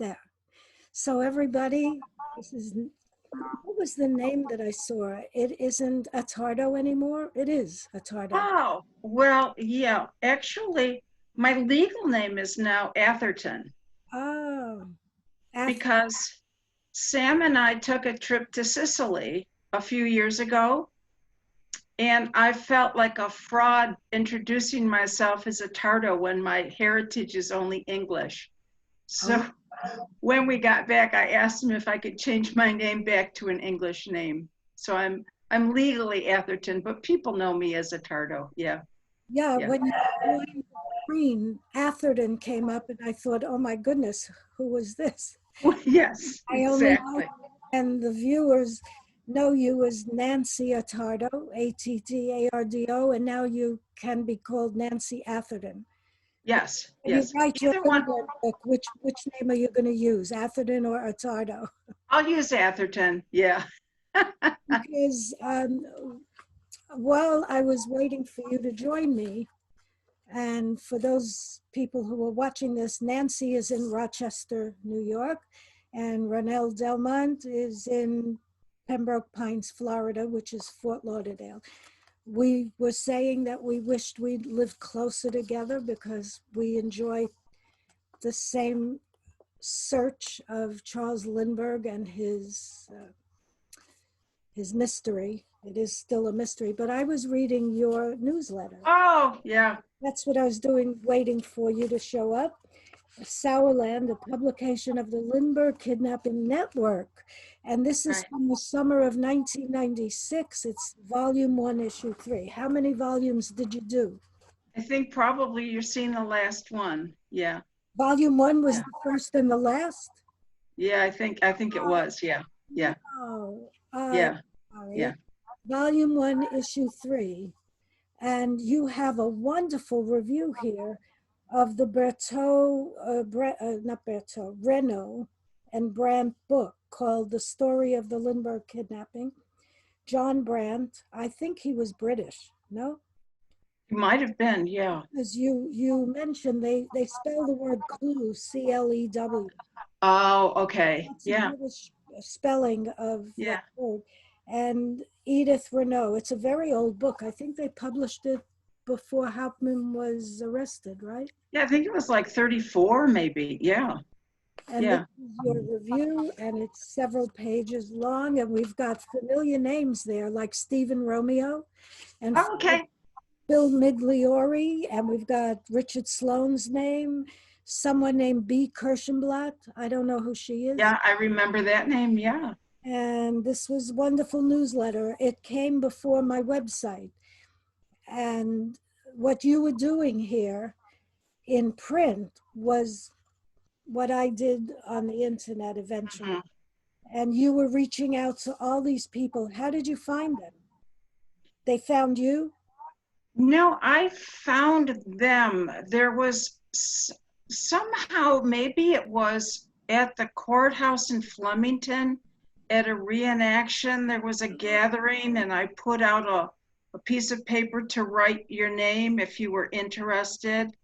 there. So everybody, this is, what was the name that I saw? It isn't Attardo anymore. It is Attardo. Oh, well, yeah. Actually, my legal name is now Atherton Oh, because Sam and I took a trip to Sicily a few years ago, and I felt like a fraud introducing myself as Attardo when my heritage is only English. So when we got back, I asked him if I could change my name back to an English name. So I'm legally Atherton, but people know me as Attardo. Yeah, yeah. yeah. When you joined the screen, Atherton came up, and I thought, oh my goodness, who was this? Yes, I only know, exactly. and the viewers know you as Nancy Attardo, Attardo, and now you can be called Nancy Atherton. Yes, When you yes. write your Either one. Lindbergh book, which name are you going to use, Atherton or Attardo? I'll use Atherton. Yeah. Because while I was waiting for you to join me, and for those people who are watching this, Nancy is in Rochester, New York, and Ronelle Delmont is in Pembroke Pines, Florida, which is Fort Lauderdale. We were saying that we wished we'd lived closer together because we enjoy the same search of Charles Lindbergh and his mystery. It is still a mystery, but I was reading your newsletter. Oh, yeah. That's what I was doing, waiting for you to show up. SOURLAND, a publication of the Lindbergh Kidnapping Network. And this is Right. from the summer of 1996. It's volume 1, issue 3. How many volumes did you do? I think probably you're seeing the last one. Yeah. Volume 1 was Yeah. the first and the last? Yeah, I think it was. Yeah. Yeah. Oh, Yeah. sorry. Yeah. Volume 1, issue 3. And you have a wonderful review here of the Renault and Brandt book called The Story of the Lindbergh Kidnapping. John Brandt, I think he was British, no? It might have been. Yeah. Because you mentioned they spell the word clue, C-L-E-W. Oh, okay. That's a Yeah. British spelling of Yeah. that word. And Edith Renault, it's a very old book. I think they published it before Hauptmann was arrested, right? Yeah, I think it was like 34 maybe. Yeah. And this Yeah. is your review, and it's several pages long, and we've got familiar names there, like Stephen Romeo and Oh, okay. Bill Migliori, and we've got Richard Sloan's name, someone named B. Kirschenblatt. I don't know who she is. Yeah, I remember that name. Yeah. And this was wonderful newsletter. It came before my website. And what you were doing here in print was what I did on the internet eventually. Mhm. And you were reaching out to all these people. How did you find them? They found you? No, I found them. There was somehow, maybe it was at the courthouse in Flemington at a reenaction. There was a gathering, and I put out a piece of paper to write your name if you were interested.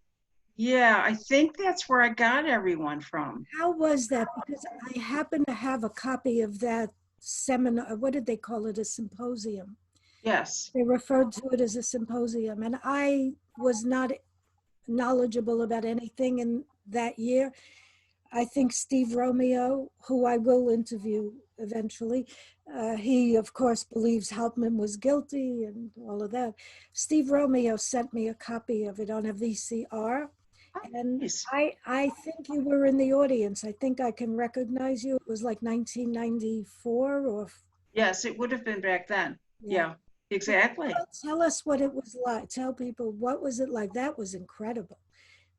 Yeah, I think that's where I got everyone from. How was that? Because I happen to have a copy of that seminar. What did they call it? A symposium. Yes. They referred to it as a symposium. And I was not knowledgeable about anything in that year. I think Steve Romeo, who I will interview eventually, he, of course, believes Hauptmann was guilty and all of that. Steve Romeo sent me a copy of it on a VCR. Oh, And nice. I think you were in the audience. I think I can recognize you. It was like 1994 or, Yes, it would have been back then. Yeah, exactly. Tell us what it was like. Tell people, what was it like? That was incredible.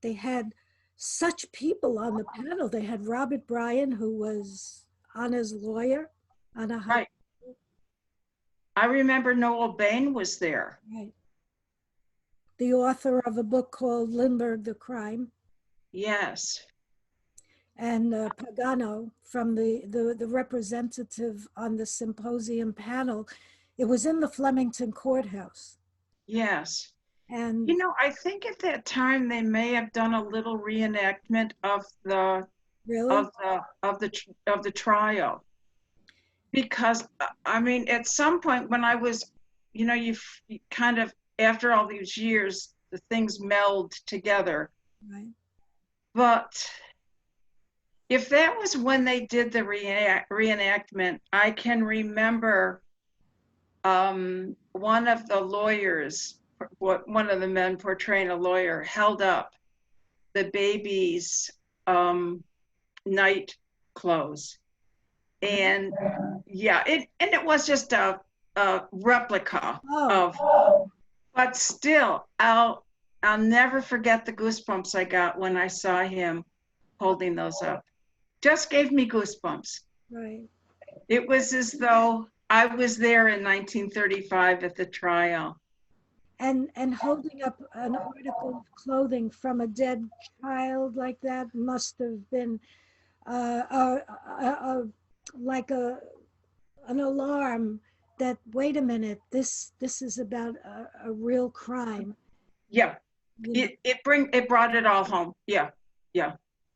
They had such people on the panel. They had Robert Bryan, who was Anna's lawyer. Anna, Right. I remember Noel Bain was there. right. The author of a book called Lindbergh, the Crime. Yes. And Pagano from the representative on the symposium panel. It was in the Flemington courthouse. Yes. And You know, I think at that time they may have done a little reenactment of the Really? of the trial. Because I mean, at some point when I was, you kind of, after all these years, the things meld together. Right. But if that was when they did the reenactment, I can remember one of the lawyers, one of the men portraying a lawyer, held up the baby's night clothes. And yeah, it was just a replica Oh, of, but still, I'll never forget the goosebumps I got when I saw him holding those up. Just gave me goosebumps. right. It was as though I was there in 1935 at the trial. And holding up an article of clothing from a dead child like that must have been uh, uh, uh, uh, like an alarm that, wait a minute, this is about a real crime. Yeah, You know. it brought it all home. Yeah, yeah,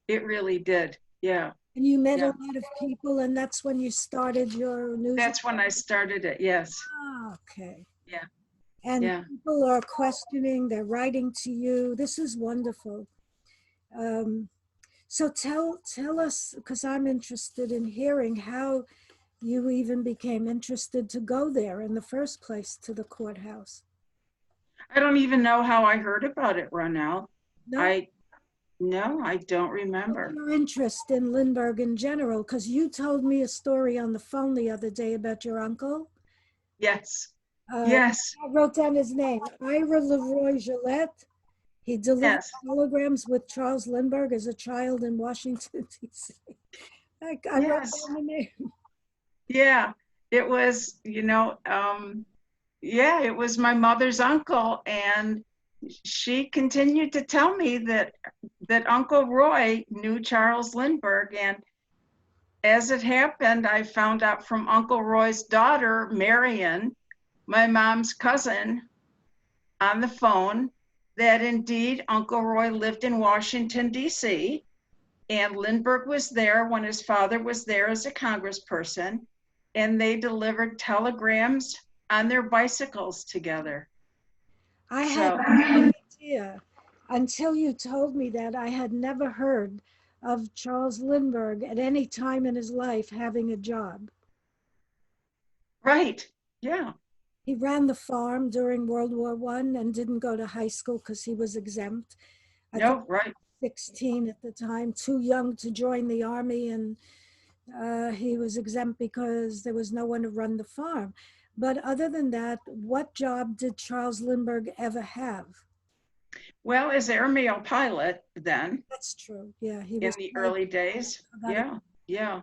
it really did. Yeah, And you met a yeah. lot of people, and that's when you started your newsletter. That's when I started it. Yes. Ah, okay. Yeah, And yeah. people are questioning, they're writing to you. This is wonderful. Um, so tell us, because I'm interested in hearing how you even became interested to go there in the first place to the courthouse. I don't even know how I heard about it, Ronelle. No, I No, I don't what's remember. your interest in Lindbergh in general? Because you told me a story on the phone the other day about your uncle. Yes, Uh, yes, I wrote down his name, Ira Leroy Gillette. He delivered yes, telegrams with Charles Lindbergh as a child in Washington, D.C. I wrote yes. down the name. Yeah, it was, yeah, it was my mother's uncle, and she continued to tell me that Uncle Roy knew Charles Lindbergh, and as it happened, I found out from Uncle Roy's daughter, Marion, my mom's cousin, on the phone, that indeed Uncle Roy lived in Washington, D.C., and Lindbergh was there when his father was there as a congressperson, and they delivered telegrams on their bicycles together. I had So, no idea until you told me that. I had never heard of Charles Lindbergh at any time in his life having a job. right, yeah, He ran the farm during World War One and didn't go to high school because he was exempt. I think no, right. 16 at the time, too young to join the army, and he was exempt because there was no one to run the farm. But other than that, what job did Charles Lindbergh ever have? Well, as airmail pilot then, That's true. Yeah, he in was. the I early days, forgot it. yeah, yeah,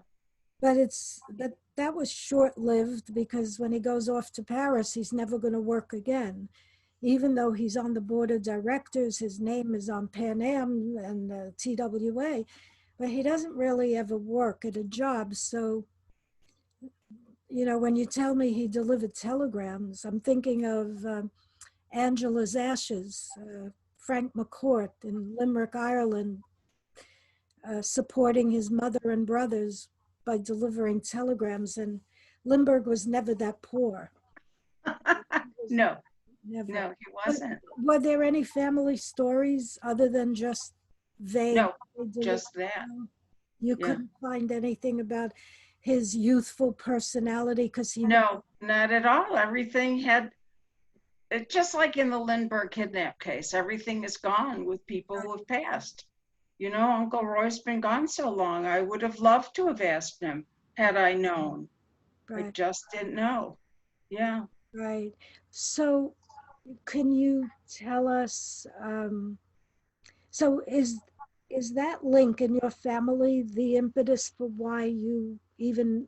But that was short-lived because when he goes off to Paris, he's never going to work again. Even though he's on the board of directors, his name is on Pan Am and TWA, but he doesn't really ever work at a job. So, when you tell me he delivered telegrams, I'm thinking of Angela's Ashes, Frank McCourt in Limerick, Ireland, supporting his mother and brothers by delivering telegrams. And Lindbergh was never that poor. no, Never. no, he But wasn't. were there any family stories other than just vague? No, just that, You yeah. couldn't find anything about his youthful personality because he. No, not at all. Everything had, just like in the Lindbergh kidnap case, everything is gone with people who have passed. Uncle Roy's been gone so long. I would have loved to have asked him had I known. I Right, just didn't know. Yeah. right. So, can you tell us? So, is that link in your family the impetus for why you even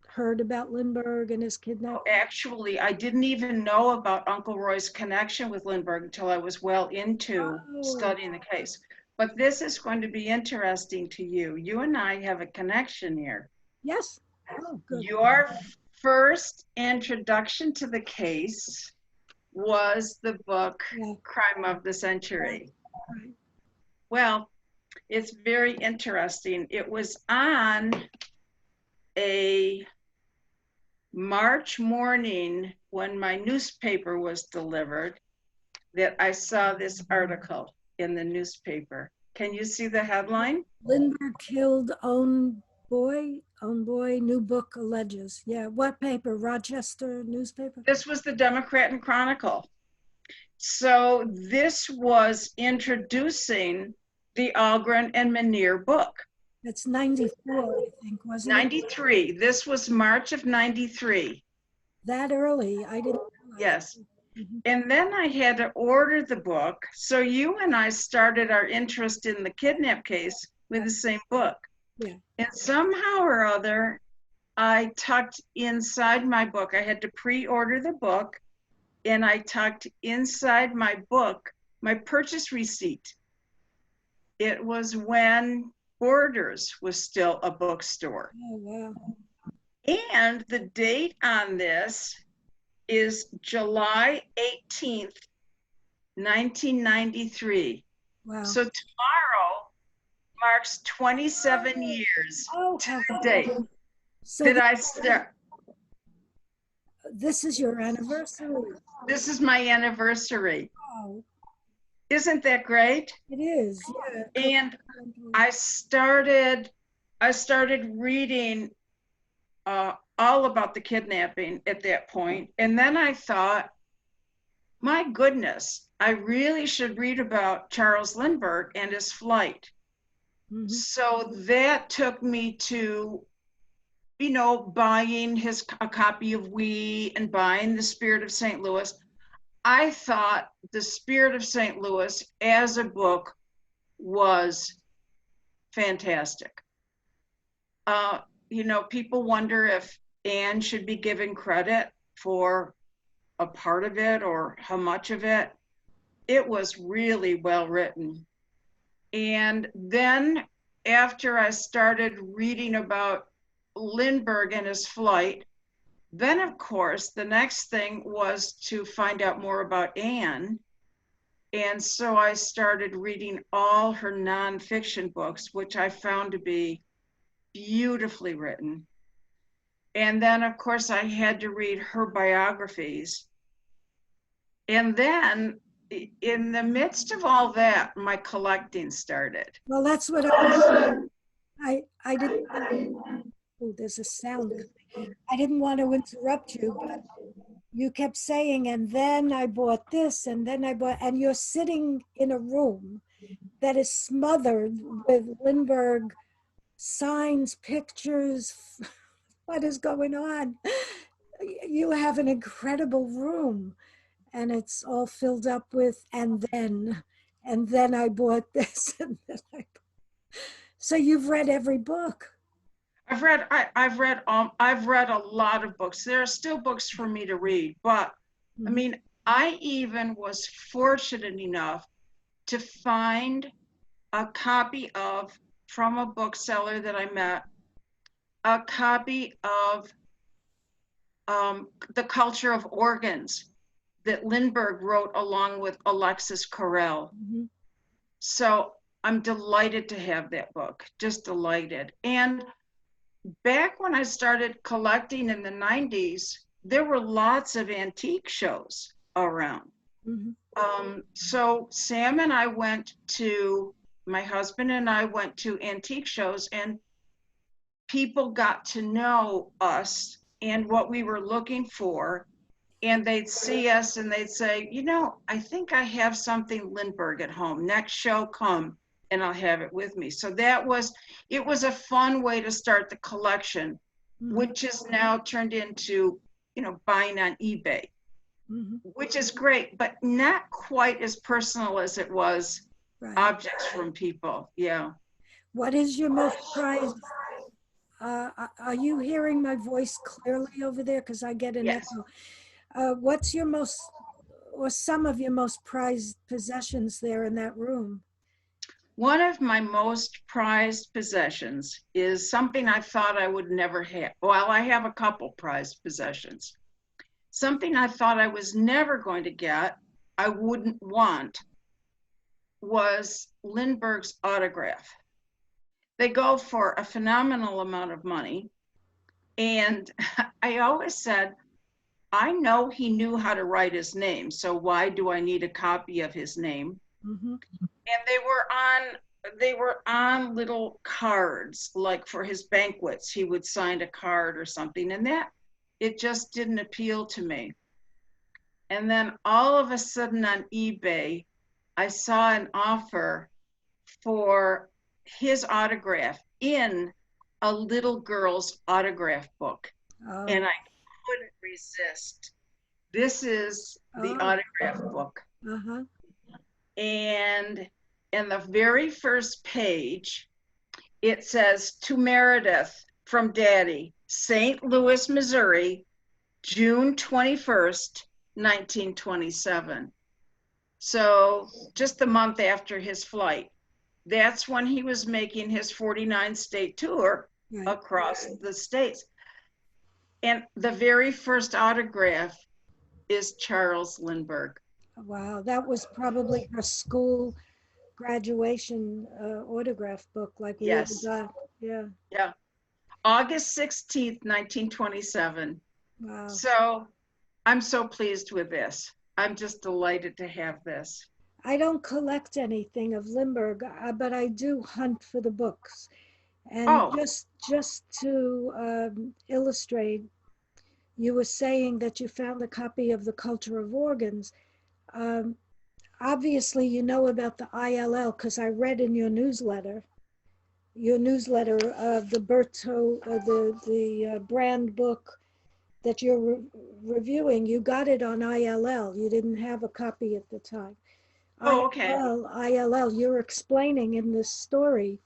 heard about Lindbergh and his Oh, kidnapping? actually, I didn't even know about Uncle Roy's connection with Lindbergh until I was well into Oh, studying the case. But this is going to be interesting to you. You and I have a connection here. yes. Oh, good. Your first introduction to the case was the book Yeah, Crime of the right, Century. right. Well, It's very interesting. It was on a March morning when my newspaper was delivered that I saw this article in the newspaper. Can you see the headline? Lindbergh killed own boy, new book alleges. Yeah, what paper? Rochester newspaper? This was the Democrat and Chronicle. So this was introducing the Algren and Manier book. That's 94, I think, wasn't it? 93. This was March of 93. That early? I didn't realize. Yes. Mhm. And then I had to order the book. So you and I started our interest in the kidnap case with the same book. Yeah. And somehow or other, I tucked inside my book. I had to pre-order the book, and I tucked inside my book my purchase receipt. It was when Borders was still a bookstore. Oh, wow. And the date on this is July 18th, 1993. Wow. So tomorrow marks 27 years Oh, to the date so that I start. this is your anniversary. This is my anniversary. Oh, Isn't that great? it is. Yeah. And I started reading all about the kidnapping at that point. And then I thought, my goodness, I really should read about Charles Lindbergh and his flight. Mhm. So that took me to, buying a copy of We and buying The Spirit of St. Louis. I thought The Spirit of St. Louis as a book was fantastic. People wonder if Anne should be given credit for a part of it or how much of it. It was really well written. And then after I started reading about Lindbergh and his flight, then of course the next thing was to find out more about Anne. And so I started reading all her nonfiction books, which I found to be beautifully written. And then of course I had to read her biographies. And then in the midst of all that, my collecting started. Well, that's what I didn't. Oh, there's a sound. I didn't want to interrupt you, but you kept saying, and then I bought this, and then I bought, and you're sitting in a room that is smothered with Lindbergh signs, pictures. What is going on? You have an incredible room, and it's all filled up with, and then I bought this, and then so you've read every book. I've read a lot of books. There are still books for me to read, but I mean, I even was fortunate enough to find a copy from a bookseller that I met, a copy of The Culture of Organs that Lindbergh wrote along with Alexis Carrel. Mm-hmm. So I'm delighted to have that book, just delighted. And back when I started collecting in the 90s, there were lots of antique shows around. Mm-hmm. So Sam and I my husband and I went to antique shows, and people got to know us and what we were looking for. And they'd see us and they'd say, I think I have something Lindbergh at home. Next show, come and I'll have it with me. So it was a fun way to start the collection, which is now turned into, buying on eBay, which is great, but not quite as personal as it was objects from people. Yeah. What is your most prized? Are you hearing my voice clearly over there? Because I get an echo. What's your most, or some of your most prized possessions there in that room? One of my most prized possessions is something I thought I would never have. Well, I have a couple prized possessions. Something I thought I was never going to get, I wouldn't want, was Lindbergh's autograph. They go for a phenomenal amount of money. And I always said, I know he knew how to write his name, so why do I need a copy of his name? Mm-hmm. And they were on little cards, like for his banquets, he would sign a card or something, and that it just didn't appeal to me. And then all of a sudden on eBay, I saw an offer for his autograph in a little girl's autograph book. And I couldn't resist. This is the autograph book. Uh-huh. And in the very first page, it says, to Meredith from Daddy, St. Louis, Missouri, June 21st, 1927. So just a month after his flight. That's when he was making his 49-state tour across the states. And the very first autograph is Charles Lindbergh. Wow, that was probably her school graduation autograph book, like we all got. Yeah. Yeah. August 16th, 1927. Wow. So I'm so pleased with this. I'm just delighted to have this. I don't collect anything of Lindbergh, but I do hunt for the books. And just to illustrate, you were saying that you found a copy of The Culture of Organs. Obviously, you know about the ILL because I read in your newsletter of the Berto, the brand book that you're reviewing. You got it on ILL. You didn't have a copy at the time. Oh, okay. ILL, you're explaining in this story,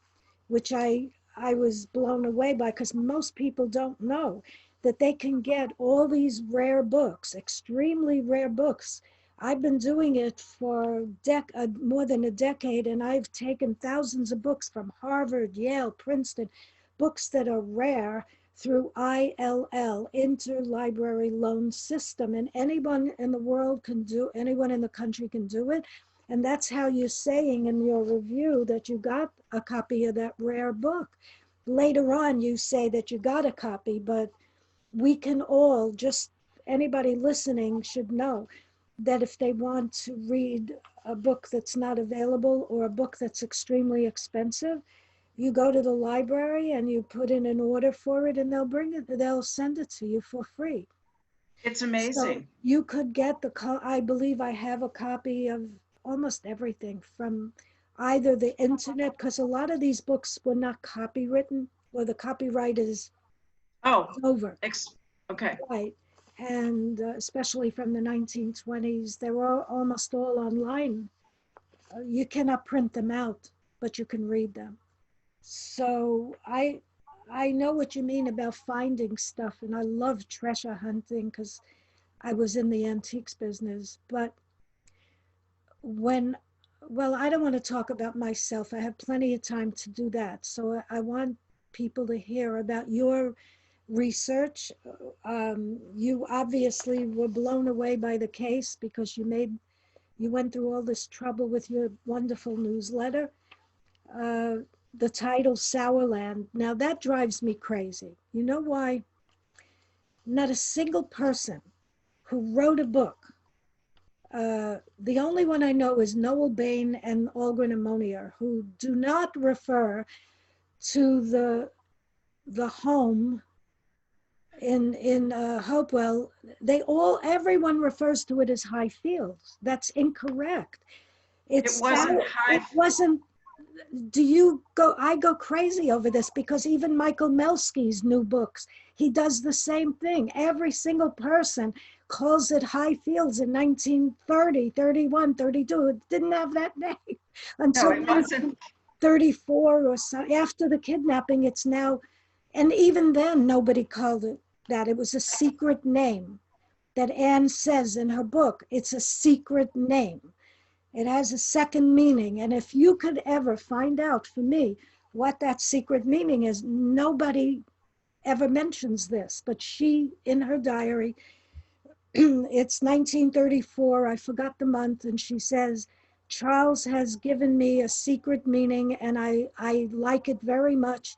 which I was blown away by because most people don't know that they can get all these rare books, extremely rare books. I've been doing it for more than a decade, and I've taken thousands of books from Harvard, Yale, Princeton, books that are rare through ILL, Interlibrary Loan System. And anyone in the world can do, anyone in the country can do it. And that's how you're saying in your review that you got a copy of that rare book. Later on, you say that you got a copy, but we can all, just anybody listening should know that if they want to read a book that's not available or a book that's extremely expensive, you go to the library and you put in an order for it and they'll send it to you for free. It's amazing. So you could get I believe I have a copy of almost everything from either the internet, because a lot of these books were not copywritten, or the copyright is over. Okay. Right. And especially from the 1920s, they were almost all online. You cannot print them out, but you can read them. So I know what you mean about finding stuff, and I love treasure hunting because I was in the antiques business. But I don't want to talk about myself. I have plenty of time to do that. So I want people to hear about your research. You obviously were blown away by the case because you went through all this trouble with your wonderful newsletter. The title SOURLAND. Now that drives me crazy. You know why? Not a single person who wrote a book. The only one I know is Noel Bain and Algren Ammonier, who do not refer to the home in Hopewell. Everyone refers to it as High Fields. That's incorrect. It wasn't. I go crazy over this because even Michael Melsky's new books, he does the same thing. Every single person calls it High Fields in 1930, 31, 32. It didn't have that name until 1934 or so. After the kidnapping, it's now, and even then nobody called it that. It was a secret name that Anne says in her book. It's a secret name. It has a second meaning. And if you could ever find out for me what that secret meaning is, nobody ever mentions this, but she, in her diary, it's 1934, I forgot the month, and she says, Charles has given me a secret meaning, and I like it very much.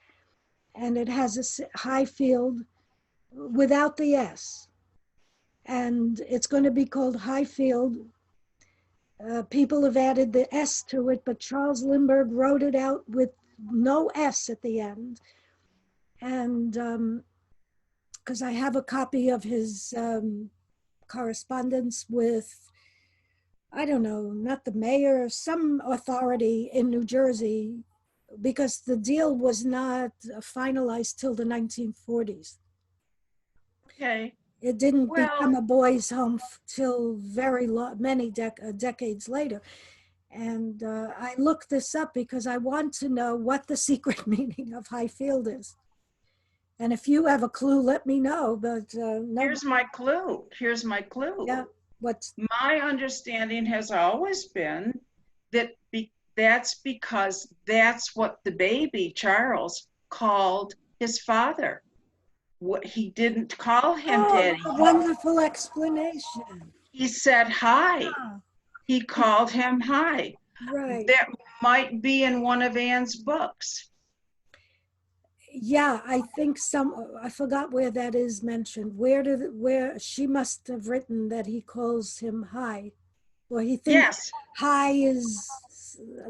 And it has a high field without the S. And it's going to be called Highfield. People have added the S to it, but Charles Lindbergh wrote it out with no S at the end. And because I have a copy of his correspondence with, I don't know, not the mayor, some authority in New Jersey, because the deal was not finalized till the 1940s. Okay. It didn't become Well, a boys' home till very many decades later. And I looked this up because I want to know what the secret meaning of Highfield is. And if you have a clue, let me know. But no, here's my clue. Here's my clue. yeah, what's My understanding has always been that that's because that's what the baby Charles called his father. What he didn't call him oh, daddy. a wonderful explanation. He said hi. Ah, He called him hi. right. That might be in one of Anne's books. Yeah, I think I forgot where that is mentioned. Where she must have written that he calls him high. Or he thinks Yes, high is,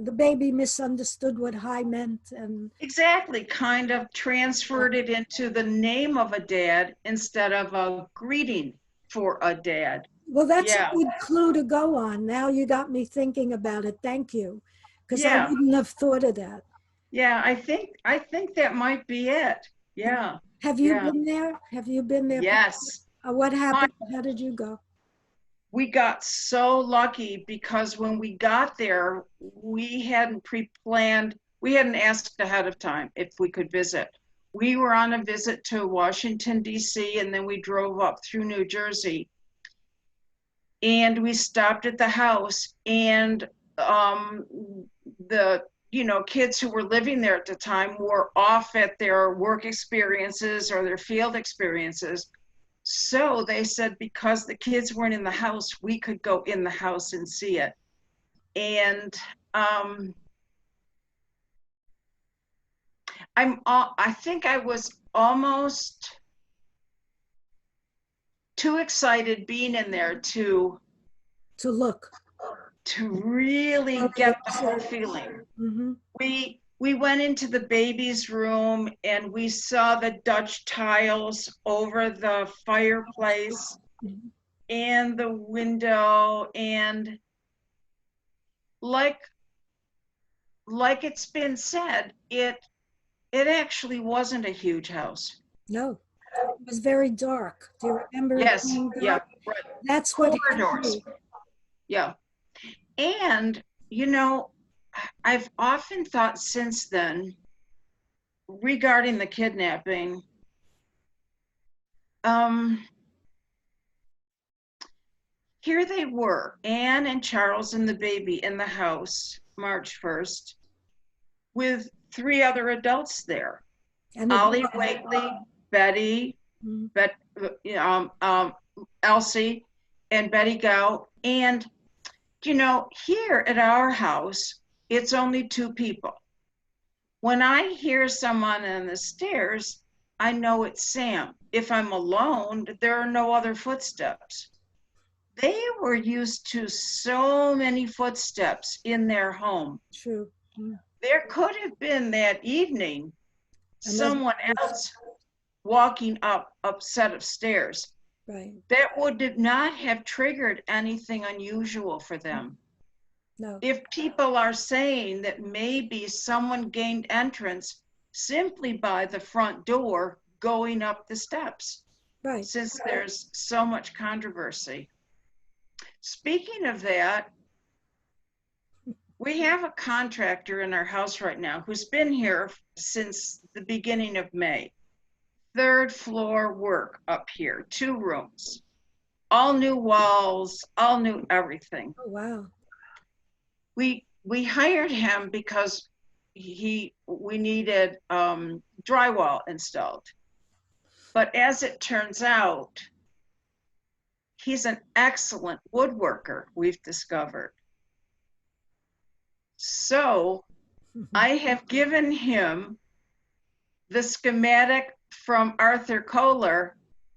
the baby misunderstood what high meant. And exactly. Kind of transferred it into the name of a dad instead of a greeting for a dad. well, that's a Yeah, good clue to go on. Now you got me thinking about it. Thank you. Because I yeah, wouldn't have thought of that. yeah. I think that might be it. Yeah, Have you yeah. been there? Have you been there? Yes. What My, happened? How did you go? we got so lucky because when we got there, we hadn't pre-planned, we hadn't asked ahead of time if we could visit. We were on a visit to Washington, D.C., and then we drove up through New Jersey. And we stopped at the house, and the kids who were living there at the time were off at their work experiences or their field experiences. So they said because the kids weren't in the house, we could go in the house and see it. And I think I was almost too excited being in there to To look. really get the whole feeling. Mm-hmm. We went into the baby's room and we saw the Dutch tiles over the fireplace and the window, and like it's been said, it actually wasn't a huge house. No, it was very dark. Do you remember it Yes, being yeah, dark? right. That's what hit Corridors. me. Yeah. And I've often thought since then regarding the kidnapping, here they were, Anne and Charles and the baby in the house, March 1st, with 3 other adults there. And it, Ollie Wakely, Betty, mm, Elsie, and Betty Gow. And, here at our house, it's only 2 people. When I hear someone on the stairs, I know it's Sam. If I'm alone, there are no other footsteps. They were used to so many footsteps in their home. true. There could have been that evening Another, someone else walking up a set of stairs. right. That would not have triggered anything unusual for them. No, If people are saying that maybe someone gained entrance simply by the front door going up the steps, right. since there's so much controversy. Speaking of that, we have a contractor in our house right now who's been here since the beginning of May. 3rd floor work up here, 2 rooms, all new walls, all new everything. Oh, wow. We hired him because we needed drywall installed. But as it turns out, he's an excellent woodworker, we've discovered. So I have given him the schematic from Arthur Kohler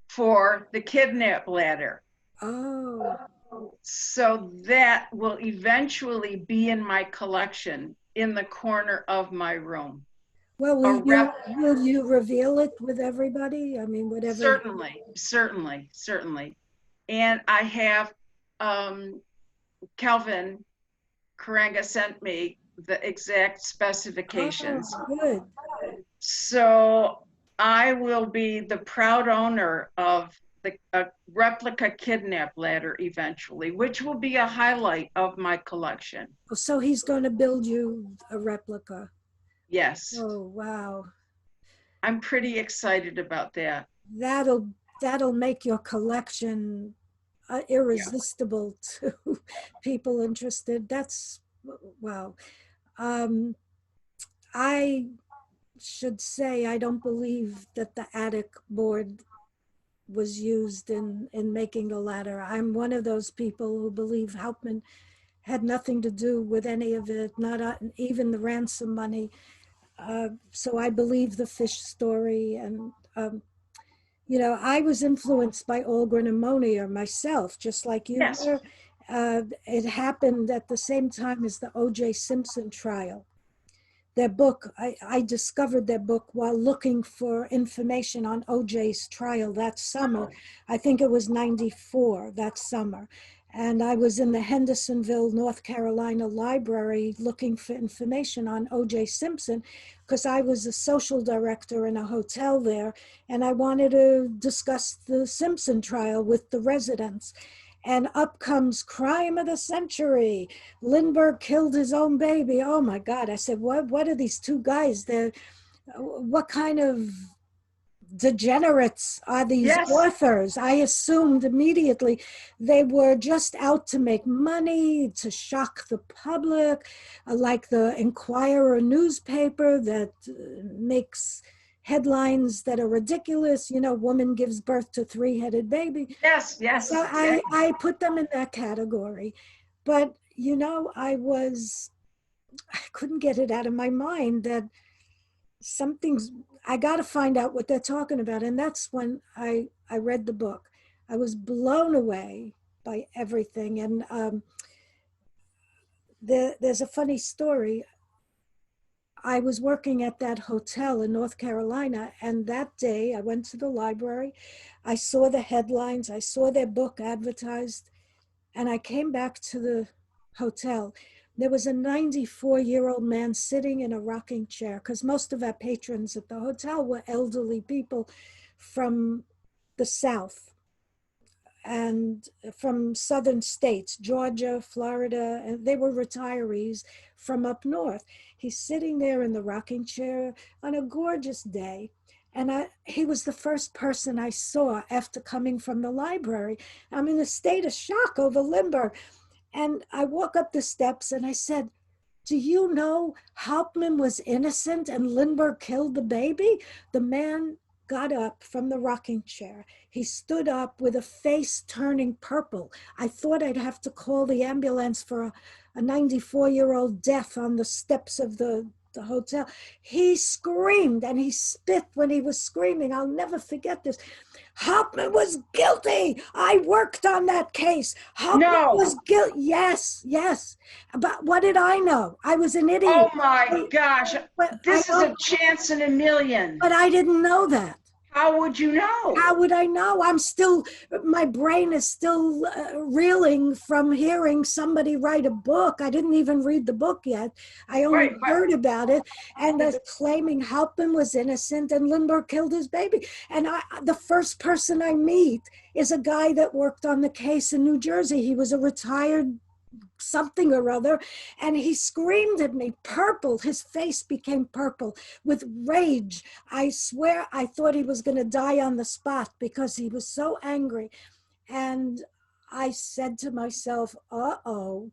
for the kidnap ladder. Oh, So that will eventually be in my collection in the corner of my room. well, A rep, will you reveal it with everybody? I mean, whatever. certainly. And I have Kelvin Karanga sent me the exact specifications. Oh, good. So I will be the proud owner of a replica kidnap ladder eventually, which will be a highlight of my collection. So he's going to build you a replica. Yes, Oh, wow. I'm pretty excited about that. That'll make your collection Yeah. irresistible to people interested. That's wow. Um, I should say I don't believe that the attic board was used in making the ladder. I'm one of those people who believe Hauptmann had nothing to do with any of it, not even the ransom money. So I believe the fish story. And, I was influenced by Algren ammonia myself, just like you Yes. were. It happened at the same time as the O.J. Simpson trial. Their book, I discovered their book while looking for information on OJ's trial that summer. I think it was 94 that summer. And I was in the Hendersonville, North Carolina library looking for information on OJ Simpson because I was a social director in a hotel there and I wanted to discuss the Simpson trial with the residents. And up comes crime of the century. Lindbergh killed his own baby. Oh my God. I said, what are these two guys? What kind of degenerates are these Yes. authors? I assumed immediately they were just out to make money, to shock the public, like the Inquirer newspaper that makes headlines that are ridiculous. Woman gives birth to three-headed baby. Yes. So I put them in that category. But, I couldn't get it out of my mind that I got to find out what they're talking about. And that's when I read the book. I was blown away by everything. And there's a funny story. I was working at that hotel in North Carolina, and that day I went to the library. I saw the headlines, I saw their book advertised, and I came back to the hotel. There was a 94-year-old man sitting in a rocking chair because most of our patrons at the hotel were elderly people from the South and from southern states, Georgia, Florida, and they were retirees from up north. He's sitting there in the rocking chair on a gorgeous day. And he was the first person I saw after coming from the library. I'm in a state of shock over Lindbergh. And I walk up the steps and I said, do you know Hauptmann was innocent and Lindbergh killed the baby? The man got up from the rocking chair. He stood up with a face turning purple. I thought I'd have to call the ambulance for a 94-year-old death on the steps of the hotel. He screamed and he spit when he was screaming. I'll never forget this. Hauptmann was guilty. I worked on that case. Hauptmann was guilty. Yes. But what did I know? I was an idiot. Oh my gosh. This is a chance in a million. But I didn't know that. How would you know? How would I know? My brain is still reeling from hearing somebody write a book. I didn't even read the book yet. I only heard about it. And they're claiming Hauptmann was innocent and Lindbergh killed his baby. And the first person I meet is a guy that worked on the case in New Jersey. He was a retired something or other, and he screamed at me, purple. His face became purple with rage. I swear I thought he was going to die on the spot because he was so angry. And I said to myself, uh-oh,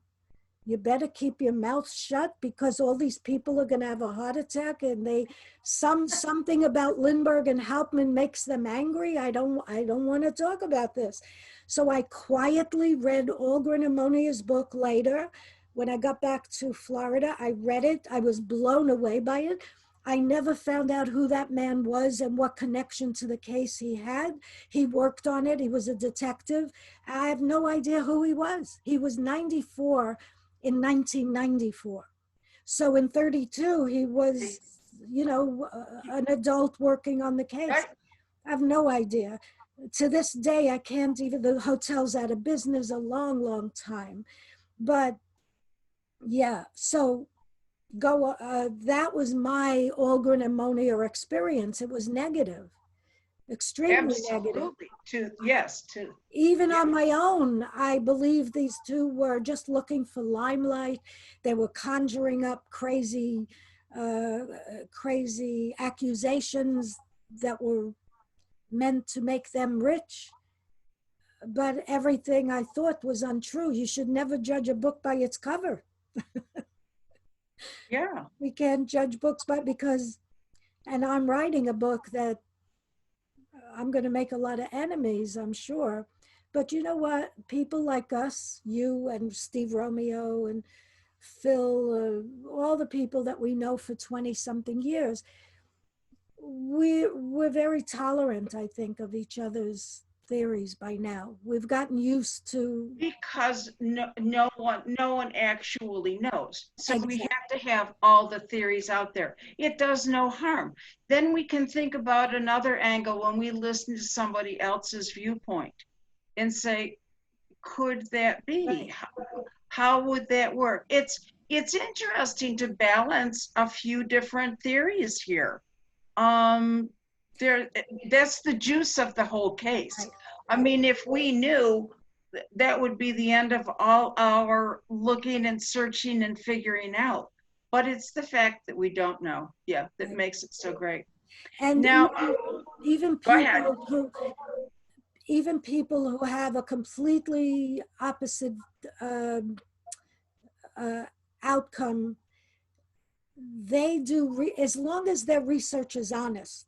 you better keep your mouth shut because all these people are going to have a heart attack, and something about Lindbergh and Hauptmann makes them angry. I don't want to talk about this. So I quietly read Algren Ammonia's book later, When I got back to Florida, I read it. I was blown away by it. I never found out who that man was and what connection to the case he had. He worked on it. He was a detective. I have no idea who he was. He was 94 in 1994. So in 32, he was, an adult working on the case. Right. I have no idea. To this day, I can't even, the hotel's out of business a long, long time. But yeah, so that was my Algren and Monier experience. It was negative, extremely negative. Absolutely. Yes. Even on my own, I believe these two were just looking for limelight. They were conjuring up crazy accusations that were meant to make them rich. But everything I thought was untrue. You should never judge a book by its cover. Yeah. We can't judge books and I'm writing a book that I'm going to make a lot of enemies, I'm sure. But you know what? People like us, you and Steve Romeo and Phil, all the people that we know for 20 something years, we're very tolerant, I think, of each other's theories by now. We've gotten used to. Because no one actually knows. So we Exactly. have to have all the theories out there. It does no harm. Then we can think about another angle when we listen to somebody else's viewpoint and say, could that be? Right. How would that work? It's interesting to balance a few different theories here. That's the juice of the whole case. Right. I mean, if we knew, that would be the end of all our looking and searching and figuring out. But it's the fact that we don't know. Yeah, that Right. makes it so great. And Now, even go ahead. people who have a completely opposite um, outcome, they do as long as their research is honest.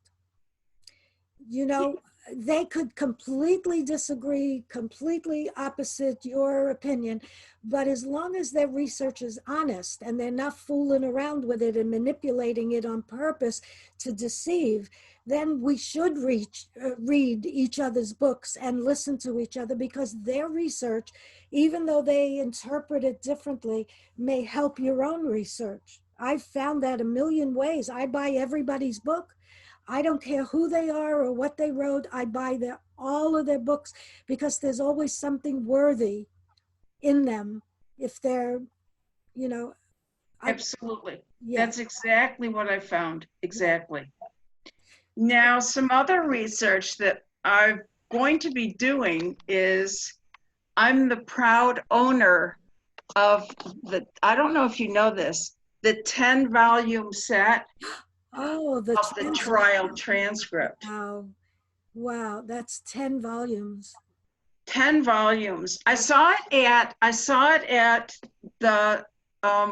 You know, they could completely disagree, completely opposite your opinion, but as long as their research is honest and they're not fooling around with it and manipulating it on purpose to deceive, then we should read each other's books and listen to each other, because their research, even though they interpret it differently, may help your own research. I've found that a million ways. I buy everybody's book. I don't care who they are or what they wrote. I buy all of their books, because there's always something worthy in them if they're, you know, Absolutely. yeah. That's exactly what I found. Exactly. Now, some other research that I'm going to be doing is I'm the proud owner of I don't know if you know this, the 10-volume set Oh, of the trial transcript. Wow. Wow. That's 10 volumes. 10 volumes. I saw it at the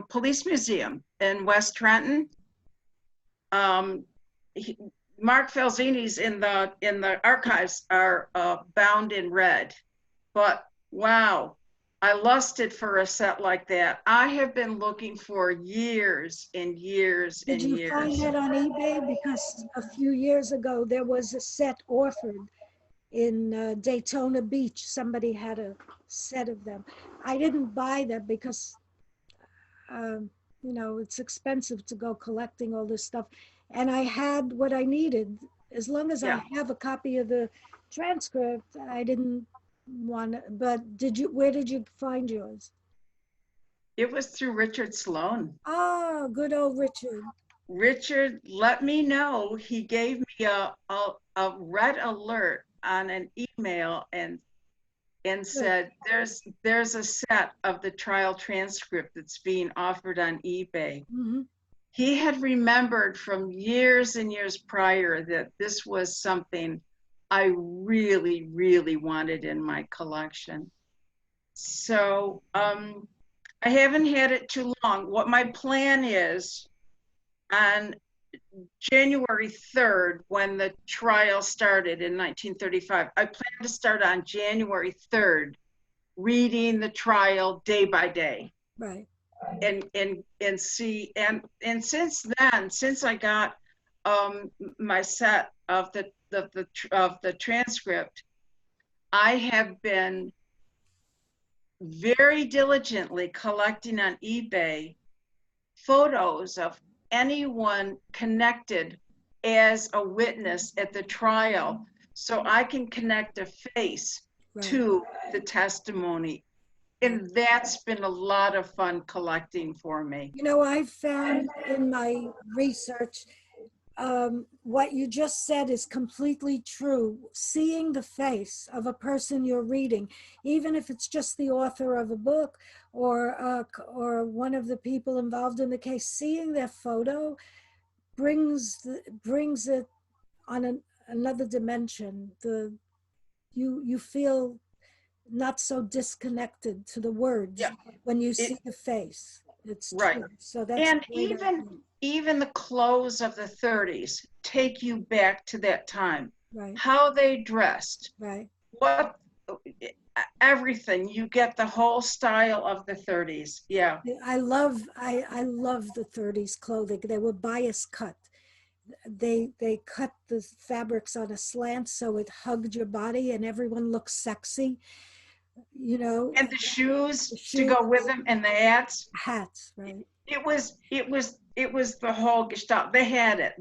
Police Museum in West Trenton. Mark Falzini's in the archives are bound in red, but wow, I lusted for a set like that. I have been looking for years and years and Did you years. find that on eBay? Because a few years ago, there was a set offered in Daytona Beach. Somebody had a set of them. I didn't buy them because, it's expensive to go collecting all this stuff. And I had what I needed. As long as Yeah. I have a copy of the transcript, I didn't want to, but where did you find yours? It was through Richard Sloan. Oh, good old Richard. Richard let me know. He gave me a red alert on an email and said there's a set of the trial transcript that's being offered on eBay. Mm-hmm. He had remembered from years and years prior that this was something I really, really wanted in my collection. So I haven't had it too long. What my plan is, on January 3rd, when the trial started in 1935, I plan to start on January 3rd, reading the trial day by day. Right. and see, and since then, since I got my set of the transcript, I have been very diligently collecting on eBay photos of anyone connected as a witness at the trial, so I can connect a face Right. to the testimony. And that's been a lot of fun collecting for me. You know, I found in my research, what you just said is completely true. Seeing the face of a person you're reading, even if it's just the author of a book or one of the people involved in the case, seeing their photo brings it on another dimension. You feel not so disconnected to the words Yeah. when you see the face. It's right. true. So that's And even the clothes of the 30s take you back to that time. right, How they dressed, right. what, everything. You get the whole style of the 30s. Yeah. I love the 30s clothing. They were bias cut. They cut the fabrics on a slant so it hugged your body and everyone looked sexy. You know, And the shoes the to go shoes, with them and the hats. hats, right? It was the whole gestalt. They had it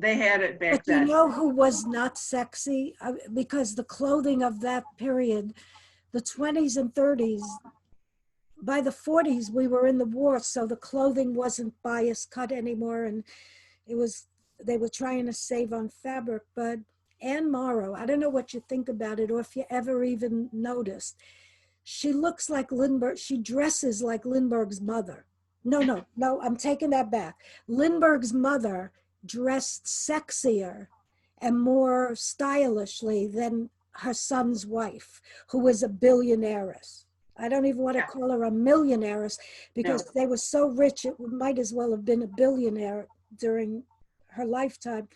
back But you then. know who was not sexy? Because the clothing of that period, the 20s and 30s, by the 40s, we were in the war, so the clothing wasn't bias cut anymore. And it was, they were trying to save on fabric. But Anne Morrow, I don't know what you think about it or if you ever even noticed. She looks like Lindbergh. She dresses like Lindbergh's mother. No, I'm taking that back. Lindbergh's mother dressed sexier and more stylishly than her son's wife, who was a billionairess. I don't even want to call her a millionairess because they were so rich, it might as well have been a billionaire during her lifetime.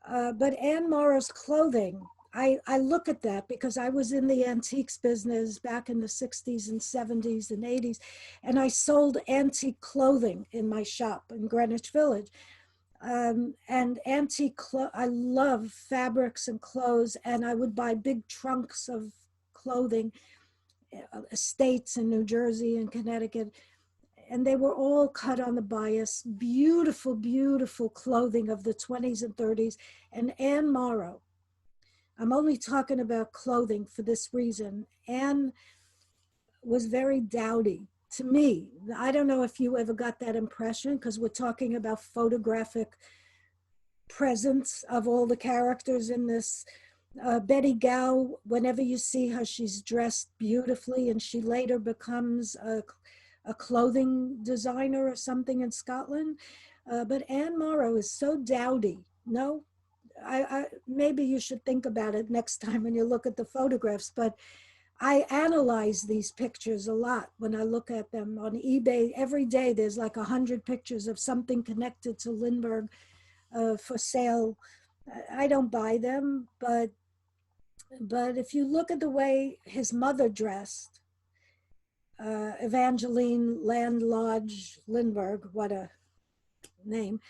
But Anne Morrow's clothing, I look at that because I was in the antiques business back in the 60s and 70s and 80s, and I sold antique clothing in my shop in Greenwich Village. And I love fabrics and clothes, and I would buy big trunks of clothing, estates in New Jersey and Connecticut, and they were all cut on the bias. Beautiful, beautiful clothing of the 20s and 30s. And Anne Morrow, I'm only talking about clothing for this reason. Anne was very dowdy to me. I don't know if you ever got that impression because we're talking about photographic presence of all the characters in this. Betty Gow, whenever you see her, she's dressed beautifully, and she later becomes a clothing designer or something in Scotland. But Anne Morrow is so dowdy. No, I maybe you should think about it next time when you look at the photographs. But I analyze these pictures a lot when I look at them on eBay. Every day there's like 100 pictures of something connected to Lindbergh for sale. I don't buy them, but if you look at the way his mother dressed, Evangeline Land Lodge Lindbergh, what a name.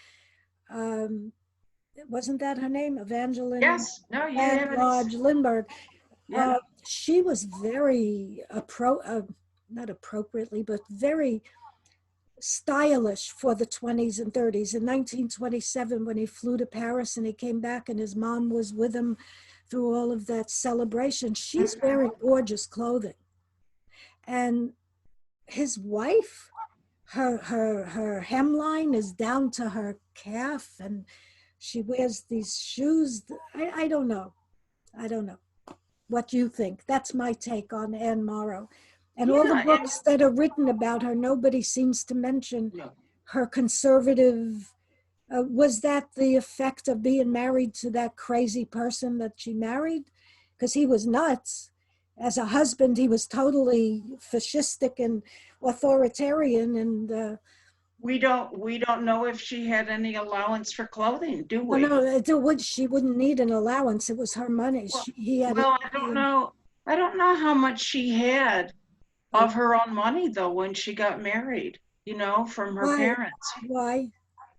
Wasn't that her name? Evangeline Yes. No, you Land haven't. Lodge Lindbergh. Yeah. She was very, not appropriately, but very stylish for the 20s and 30s. In 1927, when he flew to Paris and he came back and his mom was with him through all of that celebration, she's wearing gorgeous clothing. And his wife, her hemline is down to her calf, and she wears these shoes. I don't know. I don't know what you think. That's my take on Anne Morrow. And all the books that are written about her, nobody seems to mention her conservative. Was that the effect of being married to that crazy person that she married? Because he was nuts. As a husband, he was totally fascistic and authoritarian. And we don't know if she had any allowance for clothing, do we? no, she wouldn't need an allowance. It was her money. Well, I don't know. I don't know how much she had of her own money though when she got married. you know, from her Why? parents. Why?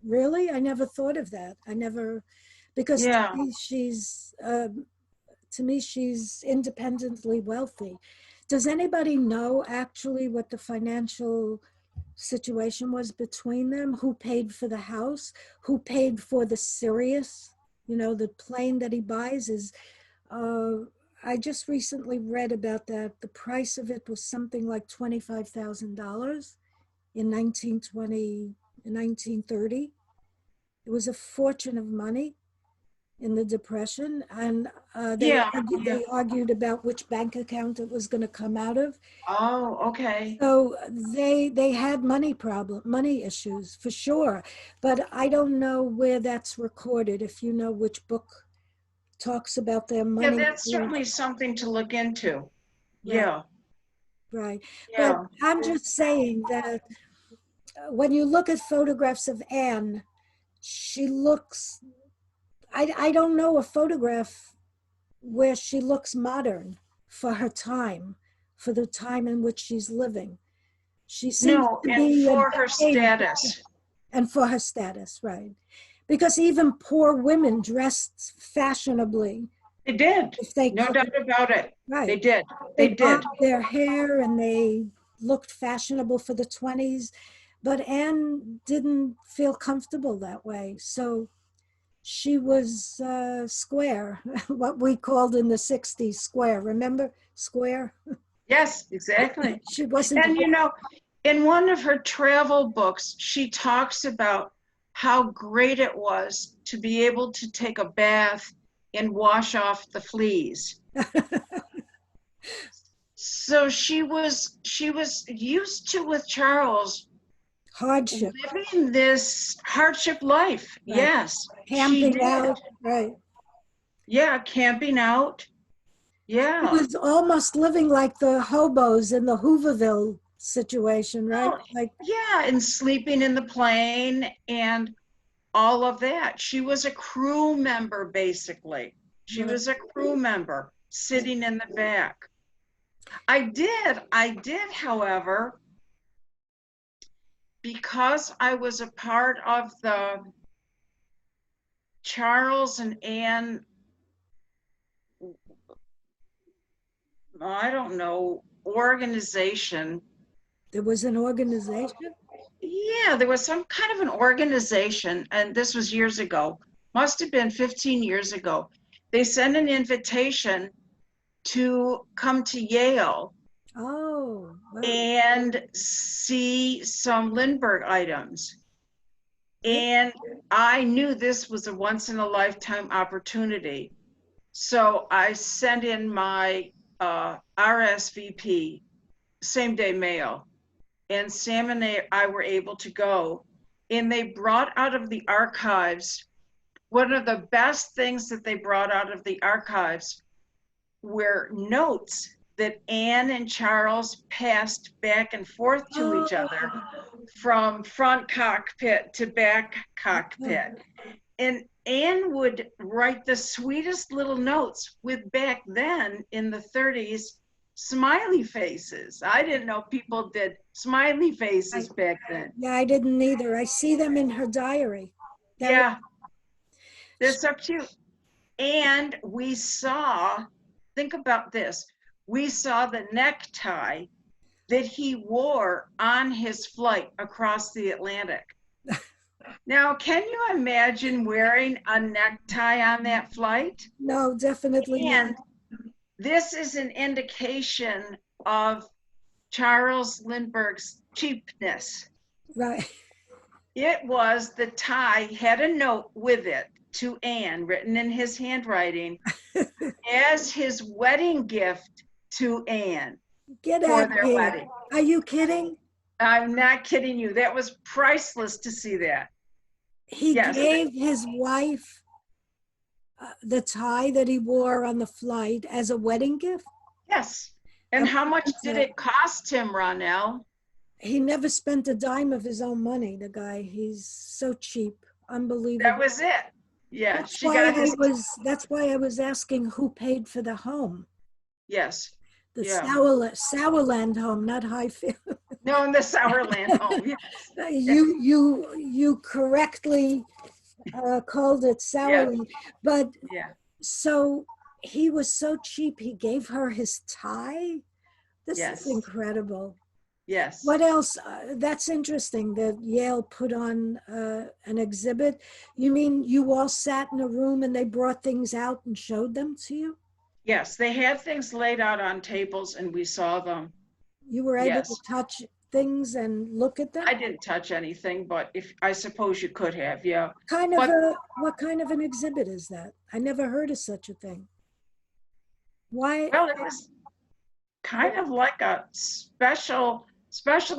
Really? I never thought of that. I never, because Yeah. to me, she's independently wealthy. Does anybody know actually what the financial situation was between them? Who paid for the house? Who paid for the Sirius? You know, the plane that he buys is, uh, I just recently read about that. The price of it was something like $25,000 in 1920, in 1930. It was a fortune of money in the Depression, and Yeah. Yeah. they argued about which bank account it was going to come out of. Oh, okay. So they had money issues for sure, but I don't know where that's recorded. If you know which book talks about their Yeah, money that's issues, certainly something to look into. right, Yeah. right. But Yeah. I'm just saying that when you look at photographs of Anne, she looks. I don't know a photograph where she looks modern for her time, for the time in which she's living. She seems No, to and be a for her decade, status. and for her status, right? Because even poor women dressed fashionably They did. if they No could, doubt about it. They right? did. They They did. bobbed their hair and they looked fashionable for the 20s, but Anne didn't feel comfortable that way. So she was square, what we called in the 60s square. Remember square? Yes, exactly. She wasn't. And you know, in one of her travel books, she talks about how great it was to be able to take a bath and wash off the fleas. So she was used to, with Charles, Hardship, living this hardship life. right? Yes, she Camping did. out, right? Yeah, camping out. It Yeah. was almost living like the hobos in the Hooverville situation, right? Well, Like, yeah, and sleeping in the plane and all of that. She was a crew member, basically. She right. was a crew member sitting in the back. I did, however, because I was a part of the Charles and Anne, I don't know, organization. There was an organization. Yeah, there was some kind of an organization, and this was years ago, must have been 15 years ago. They sent an invitation to come to Yale Oh, wow. and see some Lindbergh items. Yeah. And I knew this was a once in a lifetime opportunity. So I sent in my RSVP, same day mail, and Sam and I were able to go. And they brought out of the archives, one of the best things that they brought out of the archives were notes that Anne and Charles passed back and forth to each other Oh, from front cockpit to back oh, cockpit. And Anne would write the sweetest little notes with, back then in the 30s, smiley faces. I didn't know people did smiley faces back then. yeah, I didn't either. I see them in her diary. That was, Yeah, they're so cute. And we saw, think about this, we saw the necktie that he wore on his flight across the Atlantic. Now, can you imagine wearing a necktie on that flight? no, definitely not. And this is an indication of Charles Lindbergh's cheapness. Right. It was, the tie had a note with it to Anne, written in his handwriting, as his wedding gift to Anne Get for out of their here. wedding. Are you kidding? I'm not kidding you. That was priceless to see that. He Yes, gave his wife the tie that he wore on the flight as a wedding gift. yes. And And how much did it cost him, Ronelle? he never spent a dime of his own money, the guy. He's so cheap. That Unbelievable. was it. Yeah, That's she why got I his, was that's why I was asking who paid for the home. yes, The yeah. Sourland home, not Highfield. No, in the SOURLAND home. You correctly called it Yeah, sourly, but yeah, so he was so cheap. He gave her his tie. This is yes, incredible. yes. What else? That's interesting that Yale put on an exhibit. You mean you all sat in a room and they brought things out and showed them to you? Yes, they had things laid out on tables and we saw them. You were able to Yes. touch things and look at them? I didn't touch anything, but if I suppose you could have, yeah. Kind of But a what kind of an exhibit is that? I never heard of such a thing. Why? well, it was kind of like a special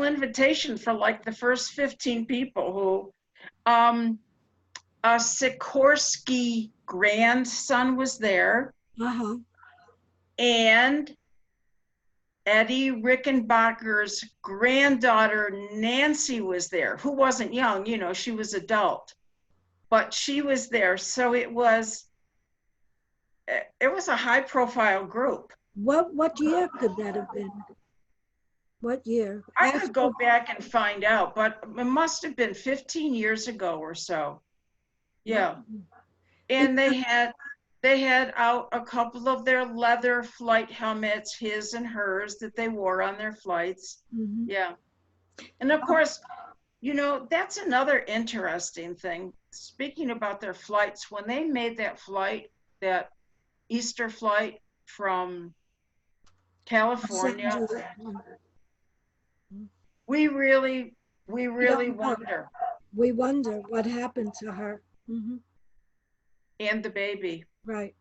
invitation for like the first 15 people who a Sikorsky grandson was there Uh-huh. and Eddie Rickenbacker's granddaughter Nancy was there, who wasn't young, you know, she was adult, but she was there. So it was a high profile group. What year could that have been? What year? I After could go back and find out, but it must have been 15 years ago or so. Yeah. And they had out a couple of their leather flight helmets, his and hers, that they wore on their flights. Mhm. Yeah. And of course, you know, that's another interesting thing. Speaking about their flights, when they made that flight, that Easter flight from Los California, Angeles. we really, we We really don't know. wonder. We wonder what happened to her. Hmm. And the baby. Right,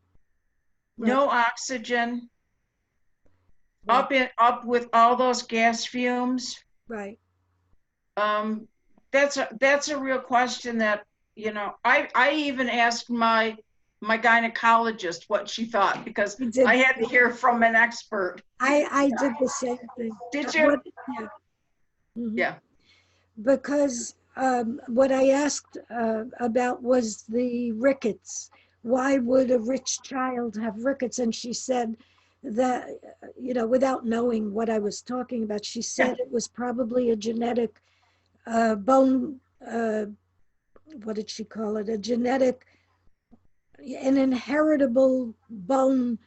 right, No oxygen, right, up with all those gas fumes. right. Um, that's a real question that, you know, I even asked my gynecologist what she thought because We did. I had to hear from an expert. I did the same thing. Did you? What? Yeah. Hmm. Yeah. Because what I asked about was the rickets. Why would a rich child have rickets? And she said that, without knowing what I was talking about, she Yeah. said it was probably a genetic bone, what did she call it? An inheritable bone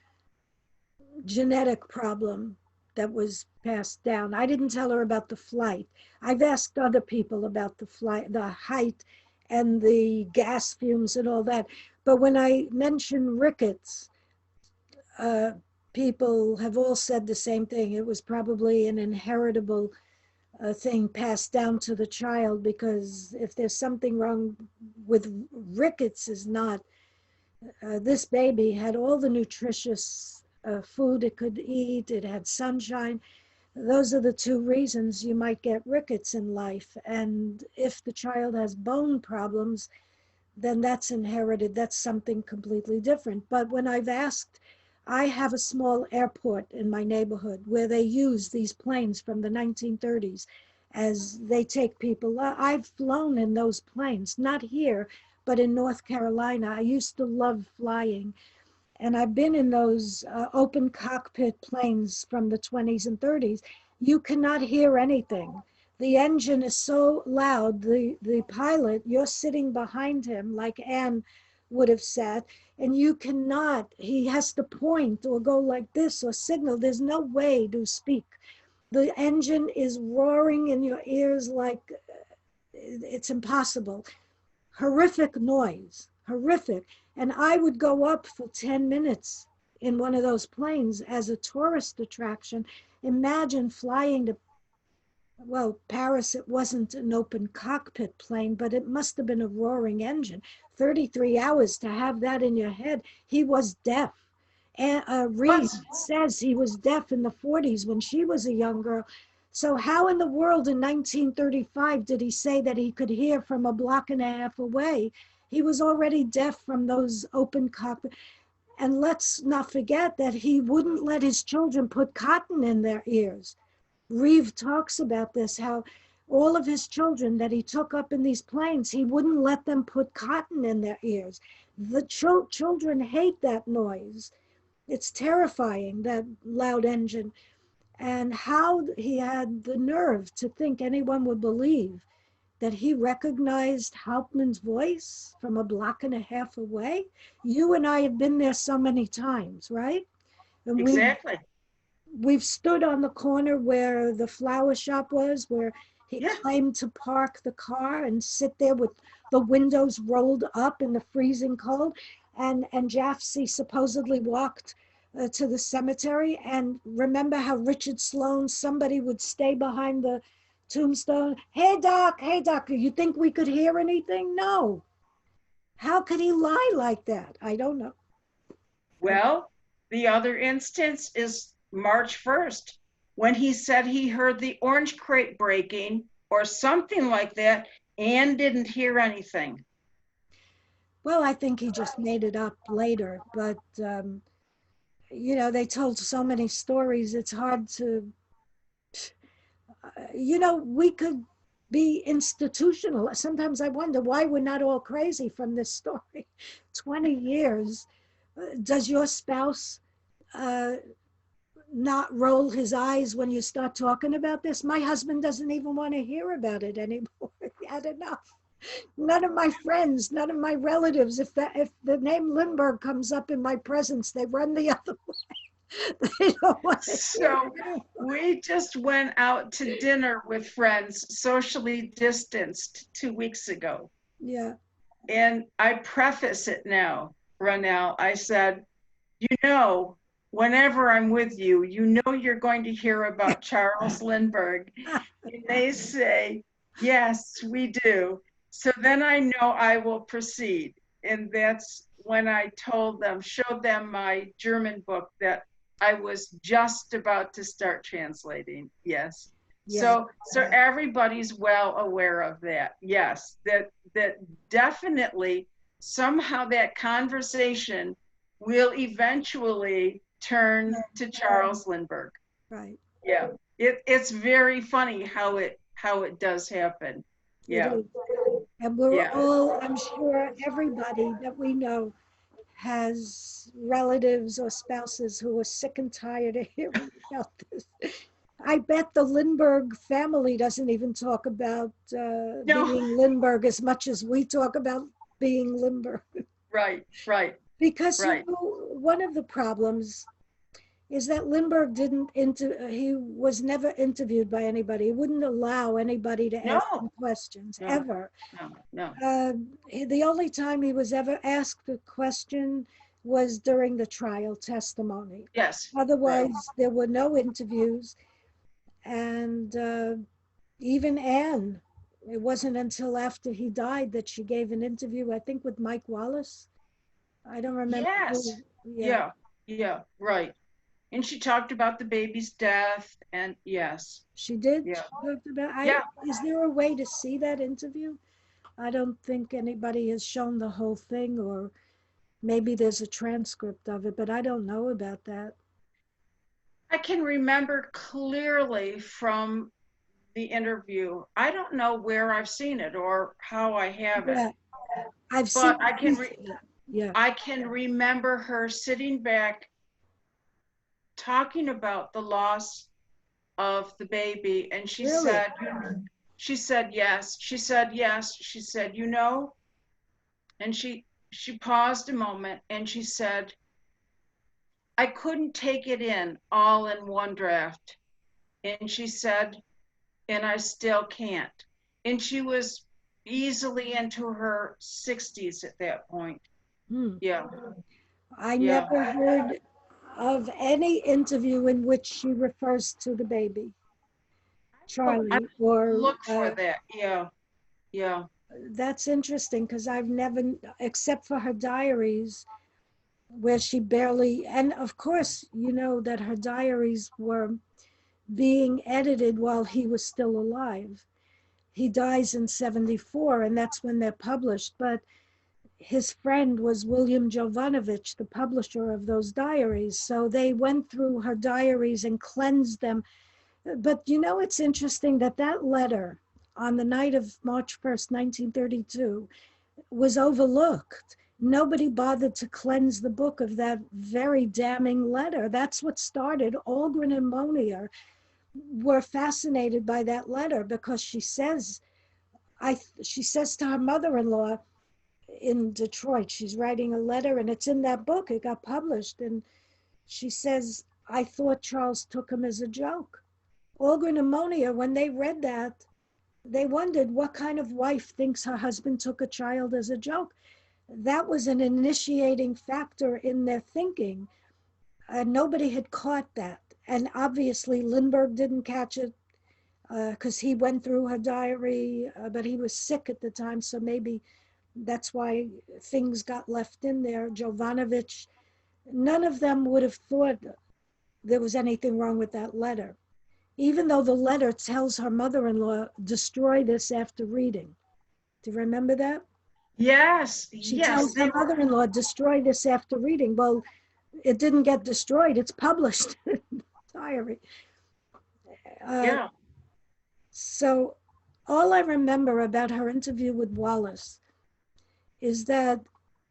genetic problem that was passed down. I didn't tell her about the flight. I've asked other people about the flight, the height and the gas fumes and all that. But when I mention rickets, uh, people have all said the same thing. It was probably an inheritable thing passed down to the child, because if there's something wrong with rickets, is not this baby had all the nutritious food it could eat. It had sunshine. Those are the two reasons you might get rickets in life. And if the child has bone problems, then that's inherited. That's something completely different. But when I've asked, I have a small airport in my neighborhood where they use these planes from the 1930s as they take people. I've flown in those planes, not here, but in North Carolina. I used to love flying. And I've been in those open cockpit planes from the 20s and 30s. You cannot hear anything. The engine is so loud. The pilot, you're sitting behind him like Anne would have sat, and you cannot, he has to point or go like this or signal. There's no way to speak. The engine is roaring in your ears like it's impossible. Horrific noise, horrific. And I would go up for 10 minutes in one of those planes as a tourist attraction. Imagine flying to, well, Paris, it wasn't an open cockpit plane, but it must have been a roaring engine. 33 hours to have that in your head. He was deaf. And Reed Was says he was deaf in the 40s when she was a young girl. So how in the world in 1935 did he say that he could hear from a block and a half away? He was already deaf from those open cockpit. And let's not forget that he wouldn't let his children put cotton in their ears. Reeve talks about this, how all of his children that he took up in these planes, he wouldn't let them put cotton in their ears. The children hate that noise. It's terrifying, that loud engine. and how he had the nerve to think anyone would believe that he recognized Hauptmann's voice from a block and a half away. You and I have been there so many times, right? And Exactly. we've stood on the corner where the flower shop was, where he Yeah. claimed to park the car and sit there with the windows rolled up in the freezing cold. And Jaffe supposedly walked to the cemetery. And remember how Richard Sloan, somebody would stay behind the tombstone. Hey, doc, you think we could hear anything? No. How could he lie like that? I don't know. Well, the other instance is March 1st, when he said he heard the orange crate breaking or something like that and didn't hear anything. Well, I think he just made it up later, but they told so many stories. It's hard to, we could be institutional. Sometimes I wonder why we're not all crazy from this story. 20 years. Does your spouse uh, not roll his eyes when you start talking about this? My husband doesn't even want to hear about it anymore. He had enough. None of my friends, none of my relatives, if the name Lindbergh comes up in my presence, they run the other way. They don't want to So we just went out to dinner with friends, socially distanced 2 weeks ago. Yeah. And I preface it now, Ronelle. I said, whenever I'm with you, you're going to hear about Charles Lindbergh. And they say, yes, we do. So then I know I will proceed. And that's when I showed them my German book that I was just about to start translating. Yes. Yeah. So everybody's well aware of that. Yes, that definitely somehow that conversation will eventually turn to Charles Lindbergh. Right. Yeah. It's very funny how it does happen. It Yeah. is. And we're Yeah. all, I'm sure everybody that we know has relatives or spouses who are sick and tired of hearing about this. I bet the Lindbergh family doesn't even talk about No. being Lindbergh as much as we talk about being Lindbergh. Right, right, Because, right. one of the problems is that Lindbergh he was never interviewed by anybody. He wouldn't allow anybody to ask him No, questions, no, ever. no, no. The only time he was ever asked a question was during the trial testimony. Yes, right. Otherwise, there were no interviews. And even Anne, it wasn't until after he died that she gave an interview, I think with Mike Wallace. I don't remember Yes. who. Yeah, Yeah, yeah, right. And she talked about the baby's death and yes. she did. Yeah. She talked about. Yeah. Is there a way to see that interview? I don't think anybody has shown the whole thing, or maybe there's a transcript of it, but I don't know about that. I can remember clearly from the interview. I don't know where I've seen it or how I have it, Yeah, I've seen but I a can piece of it. Yeah, remember her sitting back talking about the loss of the baby, and really. she said yes, she said yes, she said, and she paused a moment and she said, I couldn't take it in all in one draft. And she said, and I still can't. And she was easily into her 60s at that point. Hmm. Yeah, I yeah. never heard of any interview in which she refers to the baby, I Charlie, or look for that. Yeah, yeah. that's interesting because I've never, except for her diaries, where she barely, and of course, you know that her diaries were being edited while he was still alive. He dies in 74, and that's when they're published. But his friend was William Jovanovich, the publisher of those diaries. So they went through her diaries and cleansed them. But it's interesting that that letter on the night of March 1st, 1932, was overlooked. nobody bothered to cleanse the book of that very damning letter. That's what started. Algren and Monier were fascinated by that letter because she says to her mother-in-law in Detroit, she's writing a letter, and it's in that book. It got published, and she says, I thought Charles took him as a joke. Algren and Monier, when they read that, they wondered what kind of wife thinks her husband took a child as a joke. That was an initiating factor in their thinking. Nobody had caught that. And obviously, Lindbergh didn't catch it because he went through her diary, but he was sick at the time, so maybe that's why things got left in there. Jovanovich, none of them would have thought there was anything wrong with that letter, even though the letter tells her mother-in-law, destroy this after reading. Do you remember that? Yes, She yes. tells her mother-in-law, destroy this after reading. Well, it didn't get destroyed. It's published in the diary. Yeah. So all I remember about her interview with Wallace is that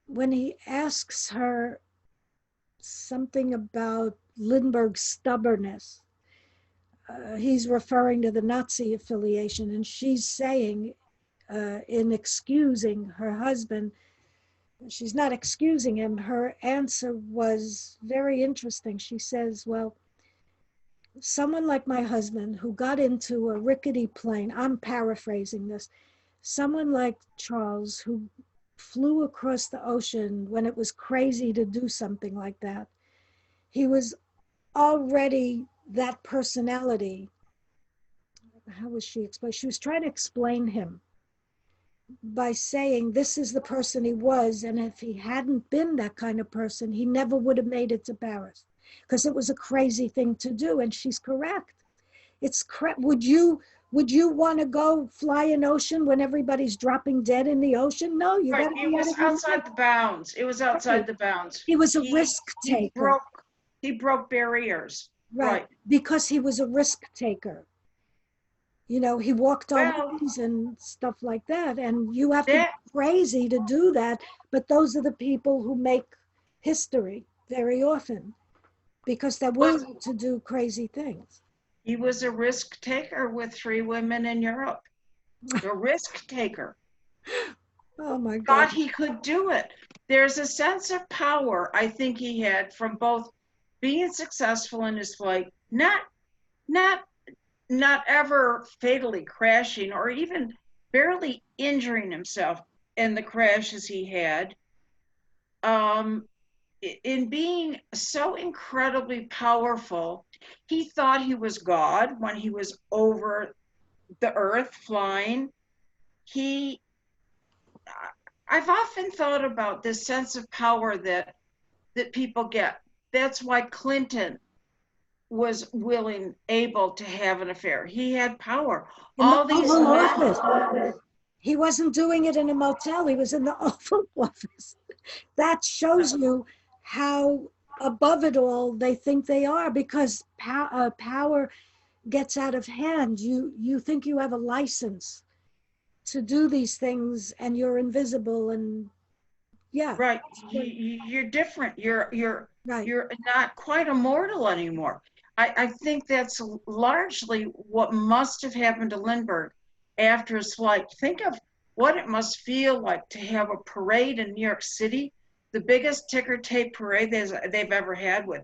when he asks her something about Lindbergh's stubbornness, he's referring to the Nazi affiliation, and she's saying, in excusing her husband, she's not excusing him. Her answer was very interesting. She says, well, someone like my husband who got into a rickety plane, I'm paraphrasing this, someone like Charles who flew across the ocean when it was crazy to do something like that, he was already that personality. How was she explained? She was trying to explain him by saying this is the person he was, and if he hadn't been that kind of person, he never would have made it to Paris because it was a crazy thing to do. And she's correct. It's would you want to go fly an ocean when everybody's dropping dead in the ocean? No, you got to It be was outside the bounds. It was outside the bounds. He was a risk taker. He broke barriers. Right. Because he was a risk taker. You know, he walked on wings and stuff like that. And you have to be crazy to do that. But those are the people who make history very often because they're willing to do crazy things. He was a risk taker with 3 women in Europe. A risk taker. Oh my God. Thought he could do it. There's a sense of power I think he had from both being successful in his flight, not ever fatally crashing or even barely injuring himself in the crashes he had, in being so incredibly powerful. He thought he was God when he was over the earth flying. I've often thought about this sense of power that people get. That's why Clinton was able to have an affair. He had power. All these office. He wasn't doing it in a motel. He was in the Oval Office. That shows you how above it all they think they are, because power gets out of hand. You think you have a license to do these things, and you're invisible, and right. You're different. You're right. You're not quite immortal anymore. I think that's largely what must have happened to Lindbergh after his flight. Think of what it must feel like to have a parade in New York City, the biggest ticker tape parade they've ever had, with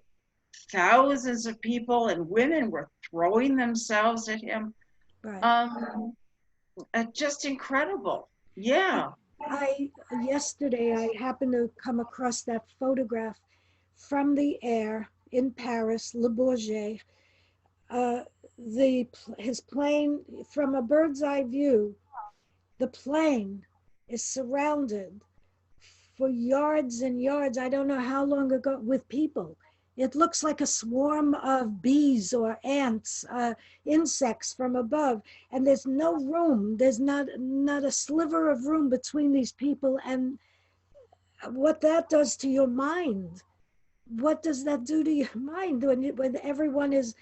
thousands of people, and women were throwing themselves at him. Right. Just incredible. Yeah. Yesterday I happened to come across that photograph from the air in Paris, Le Bourget. His plane, from a bird's eye view, the plane is surrounded for yards and yards, I don't know how long ago, with people. It looks like a swarm of bees or ants, insects from above, and there's no room. There's not a sliver of room between these people. And what that does to your mind, what does that do to your mind when everyone is,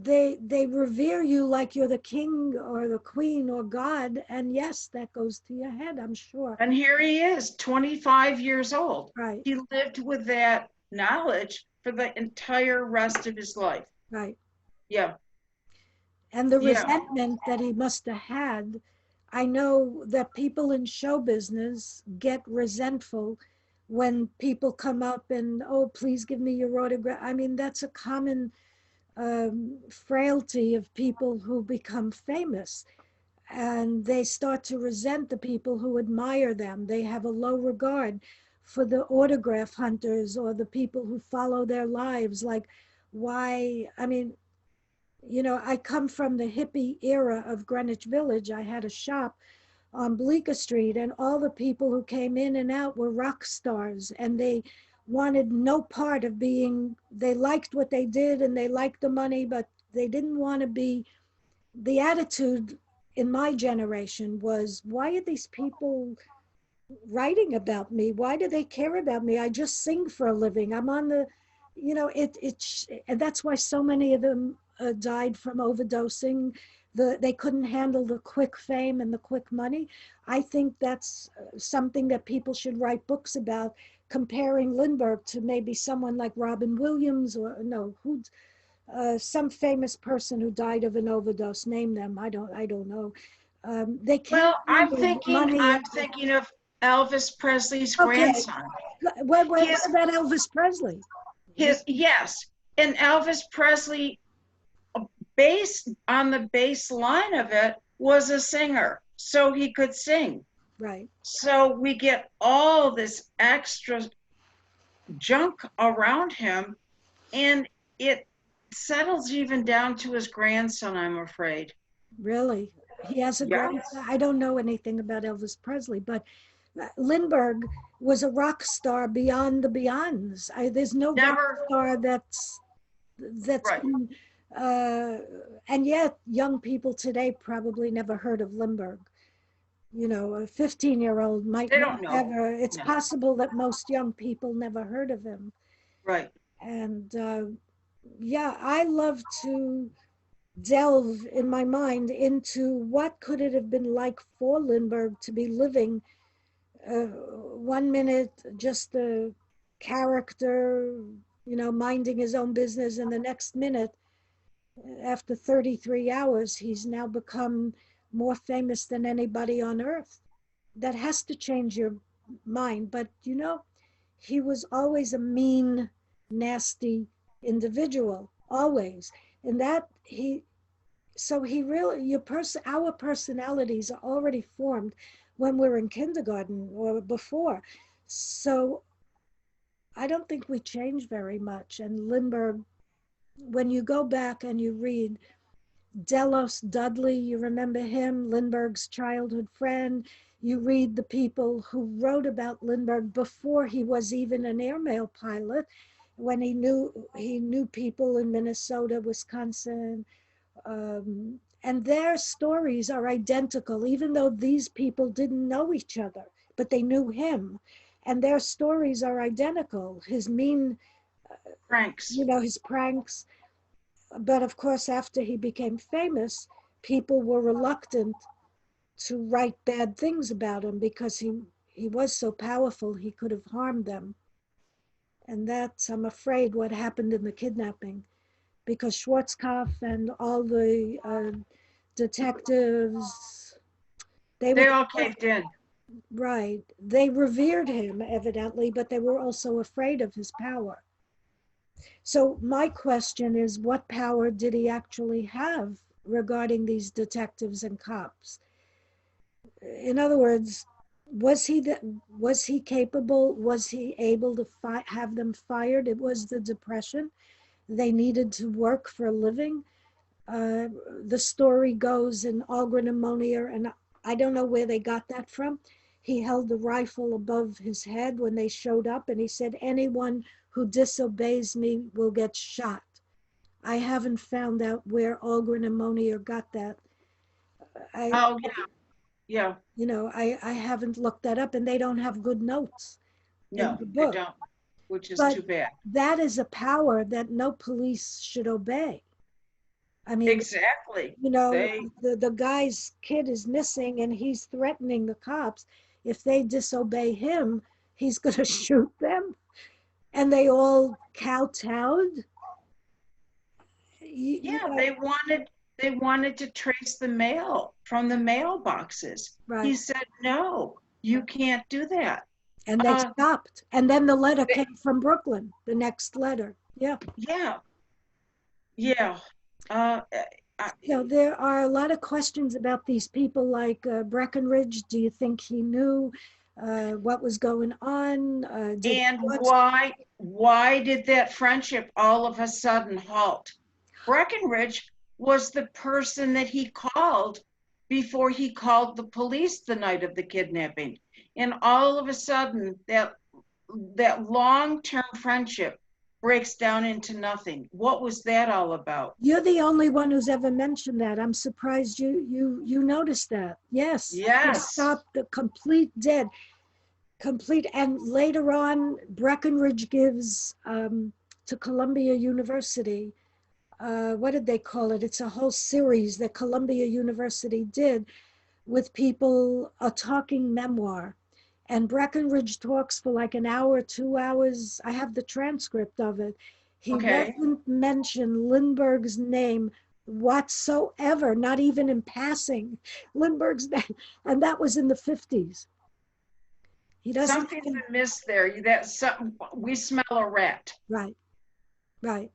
they revere you like you're the king or the queen or God, and yes, that goes to your head, I'm sure. And here he is, 25 years old. Right, He lived with that knowledge for the entire rest of his life. right. Yeah, And the yeah. resentment that he must have had. I know that people in show business get resentful when people come up and, oh, please give me your autograph. I mean, that's a common frailty of people who become famous. And they start to resent the people who admire them. They have a low regard for the autograph hunters or the people who follow their lives. Like, why? I mean, I come from the hippie era of Greenwich Village. I had a shop on Bleecker Street, and all the people who came in and out were rock stars, and they wanted no part of being, they liked what they did and they liked the money, but they didn't want to be, the attitude in my generation was, why are these people writing about me? Why do they care about me? I just sing for a living. I'm on the, and that's why so many of them died from overdosing. They couldn't handle the quick fame and the quick money. I think that's something that people should write books about, comparing Lindbergh to maybe someone like Robin Williams, or no, who, some famous person who died of an overdose. Name them. I don't know. They can't Well, handle money. I'm thinking of Elvis Presley's Okay. grandson. What His, about Elvis Presley? yes, and Elvis Presley, based on the bass line of it, was a singer, so he could sing. Right. So we get all this extra junk around him, and it settles even down to his grandson, I'm afraid. Really? He has a Yeah, grandson. I don't know anything about Elvis Presley, but Lindbergh was a rock star beyond the beyonds. There's no rock never, star that's right. been, uh, and yet young people today probably never heard of Lindbergh. A 15-year-old might They not don't know. ever. It's No, possible that most young people never heard of him. right. And yeah, I love to delve in my mind into what could it have been like for Lindbergh to be living, one minute just a character, minding his own business, and the next minute, after 33 hours, he's now become more famous than anybody on earth. That has to change your mind. But he was always a mean, nasty individual, always. And that he really, our personalities are already formed when we're in kindergarten or before. So I don't think we change very much. And Lindbergh, when you go back and you read Delos Dudley, you remember him, Lindbergh's childhood friend. You read the people who wrote about Lindbergh before he was even an airmail pilot, when he knew people in Minnesota, Wisconsin, and their stories are identical, even though these people didn't know each other, but they knew him, and their stories are identical. His mean, Franks. his pranks. But of course, after he became famous, people were reluctant to write bad things about him because he was so powerful, he could have harmed them. And that's, I'm afraid, what happened in the kidnapping, because Schwarzkopf and all the detectives, they were They all caved in. right. They revered him, evidently, but they were also afraid of his power. So my question is, what power did he actually have regarding these detectives and cops? In other words, was he capable? Was he able to have them fired? It was the Depression. They needed to work for a living. The story goes in Algren Ammonia, and I don't know where they got that from. He held the rifle above his head when they showed up, and he said, anyone who disobeys me will get shot. I haven't found out where Algren Ammonia got that. I, Oh, yeah. I haven't looked that up, and they don't have good notes in No, the they book. don't, which is But too bad. that is a power that no police should obey. I mean, Exactly. you know, They, the guy's kid is missing and he's threatening the cops. If they disobey him, he's going to shoot them. And they all kowtowed. You yeah, know, they wanted to trace the mail from the mailboxes. He right. said, no, you can't do that. And they Uh, stopped. And then the letter they, came from Brooklyn, the next letter. Yeah. yeah, yeah. Uh, I, So there are a lot of questions about these people like Breckenridge. Do you think he knew what was going on? Did and Schwartz, why did that friendship all of a sudden halt? Breckenridge was the person that he called before he called the police the night of the kidnapping. And all of a sudden, that long-term friendship breaks down into nothing. What was that all about? you're the only one who's ever mentioned that. I'm surprised you noticed that. Yes, he Yes. stopped the complete dead, complete. And later on, Breckenridge gives to Columbia University. What did they call it? It's a whole series that Columbia University did with people, a talking memoir. And Breckenridge talks for like an hour, 2 hours. I have the transcript of it. He Okay. doesn't mention Lindbergh's name whatsoever, not even in passing. Lindbergh's name. And that was in the 50s. He doesn't Something's even, been missed there. That some we smell a rat. right, right,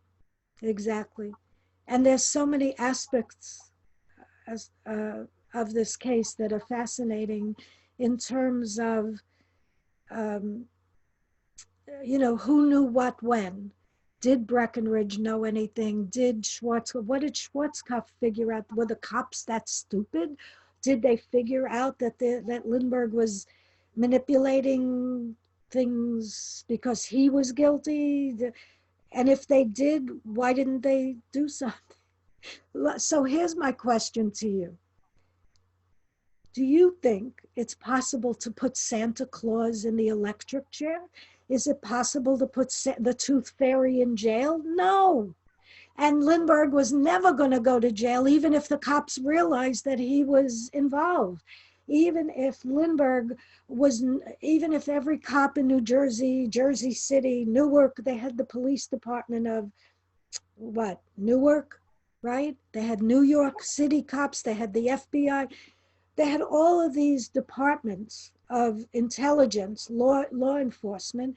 exactly. And there's so many aspects as, of this case that are fascinating in terms of um, who knew what when? Did Breckenridge know anything? What did Schwarzkopf figure out? Were the cops that stupid? Did they figure out that Lindbergh was manipulating things because he was guilty? And if they did, why didn't they do something? So here's my question to you. Do you think it's possible to put Santa Claus in the electric chair? Is it possible to put the Tooth Fairy in jail? No. And Lindbergh was never going to go to jail, even if the cops realized that he was involved. Even if Lindbergh was, even if every cop in New Jersey, Jersey City, Newark, they had the police department of what? Newark, right? They had New York City cops, they had the FBI, they had all of these departments of intelligence, law enforcement.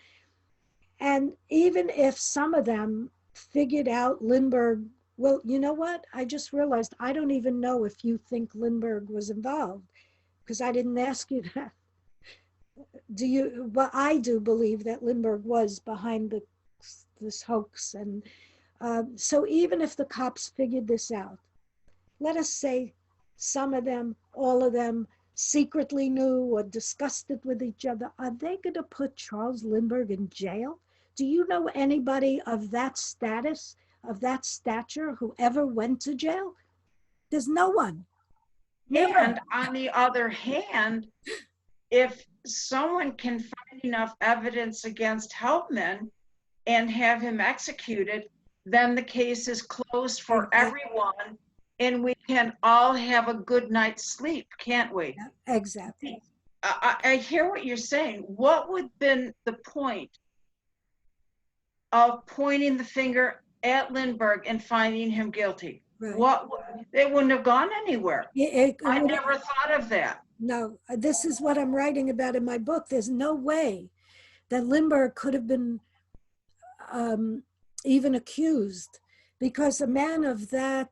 And even if some of them figured out Lindbergh, well, you know what? I just realized I don't even know if you think Lindbergh was involved because I didn't ask you that. Do you? Well, I do believe that Lindbergh was behind this hoax. And so even if the cops figured this out, let us say some of them, all of them, secretly knew or discussed it with each other, are they going to put Charles Lindbergh in jail? Do you know anybody of that status, of that stature, who ever went to jail? There's no one. Never. And on the other hand, if someone can find enough evidence against Helpman and have him executed, then the case is closed for Exactly. everyone and we can all have a good night's sleep, can't we? Exactly. I hear what you're saying. What would have been the point of pointing the finger at Lindbergh and finding him guilty? Right. What, they wouldn't have gone anywhere. I Would, never thought of that. no, this is what I'm writing about in my book. There's no way that Lindbergh could have been um, even accused, because a man of that